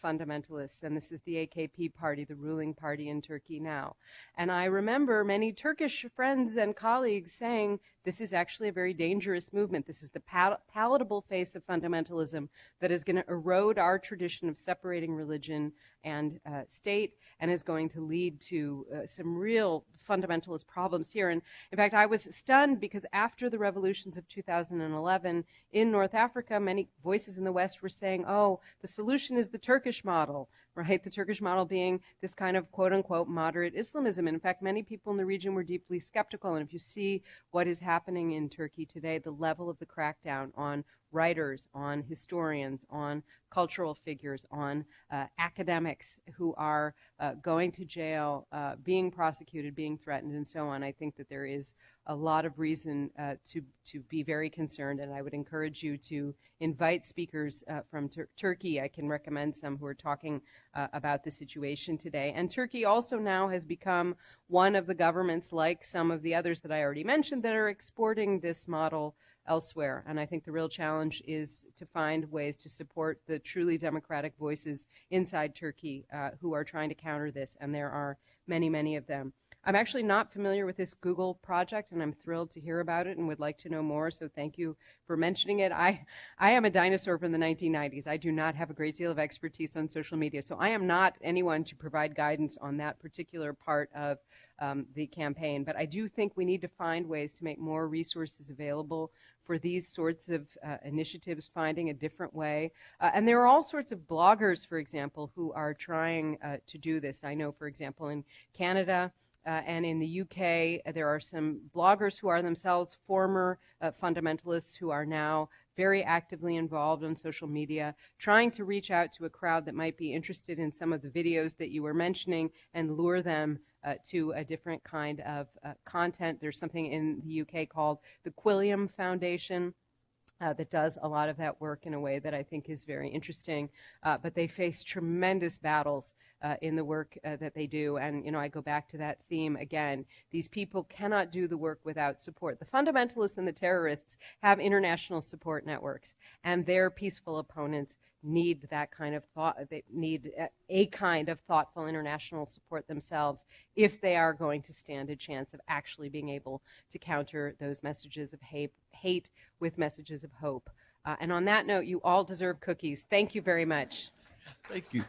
A: fundamentalists. And this is the AKP party, the ruling party in Turkey now. And I remember many Turkish friends and colleagues saying, this is actually a very dangerous movement. This is the palatable face of fundamentalism that is going to erode our tradition of separating religion and state, and is going to lead to some real fundamentalist problems here. And in fact, I was stunned because after the revolutions of 2011 in North Africa, many voices in the West were saying, oh, the solution is the Turkish model, right? The Turkish model being this kind of quote-unquote moderate Islamism. And in fact, many people in the region were deeply skeptical. And if you see what is happening in Turkey today, the level of the crackdown on writers, on historians, on cultural figures, on academics who are going to jail, being prosecuted, being threatened, and so on. I think that there is a lot of reason to be very concerned, and I would encourage you to invite speakers from Turkey. I can recommend some who are talking about the situation today. And Turkey also now has become one of the governments, like some of the others that I already mentioned, that are exporting this model elsewhere. And I think the real challenge is to find ways to support the truly democratic voices inside Turkey who are trying to counter this, and there are many, many of them. I'm actually not familiar with this Google project, and I'm thrilled to hear about it and would like to know more, so thank you for mentioning it. I am a dinosaur from the 1990s. I do not have a great deal of expertise on social media, so I am not anyone to provide guidance on that particular part of the campaign. But I do think we need to find ways to make more resources available for these sorts of initiatives, finding a different way. And there are all sorts of bloggers, for example, who are trying to do this. I know, for example, in Canada, And in the UK, there are some bloggers who are themselves former fundamentalists who are now very actively involved on social media, trying to reach out to a crowd that might be interested in some of the videos that you were mentioning and lure them to a different kind of content. There's something in the UK called the Quilliam Foundation that does a lot of that work in a way that I think is very interesting. But they face tremendous battles in the work that they do. And, you know, I go back to that theme again. These people cannot do the work without support. The fundamentalists and the terrorists have international support networks, and their peaceful opponents need that kind of thought. They need a kind of thoughtful international support themselves if they are going to stand a chance of actually being able to counter those messages of hate with messages of hope. And on that note, you all deserve cookies. Thank you very much.
E: Thank you.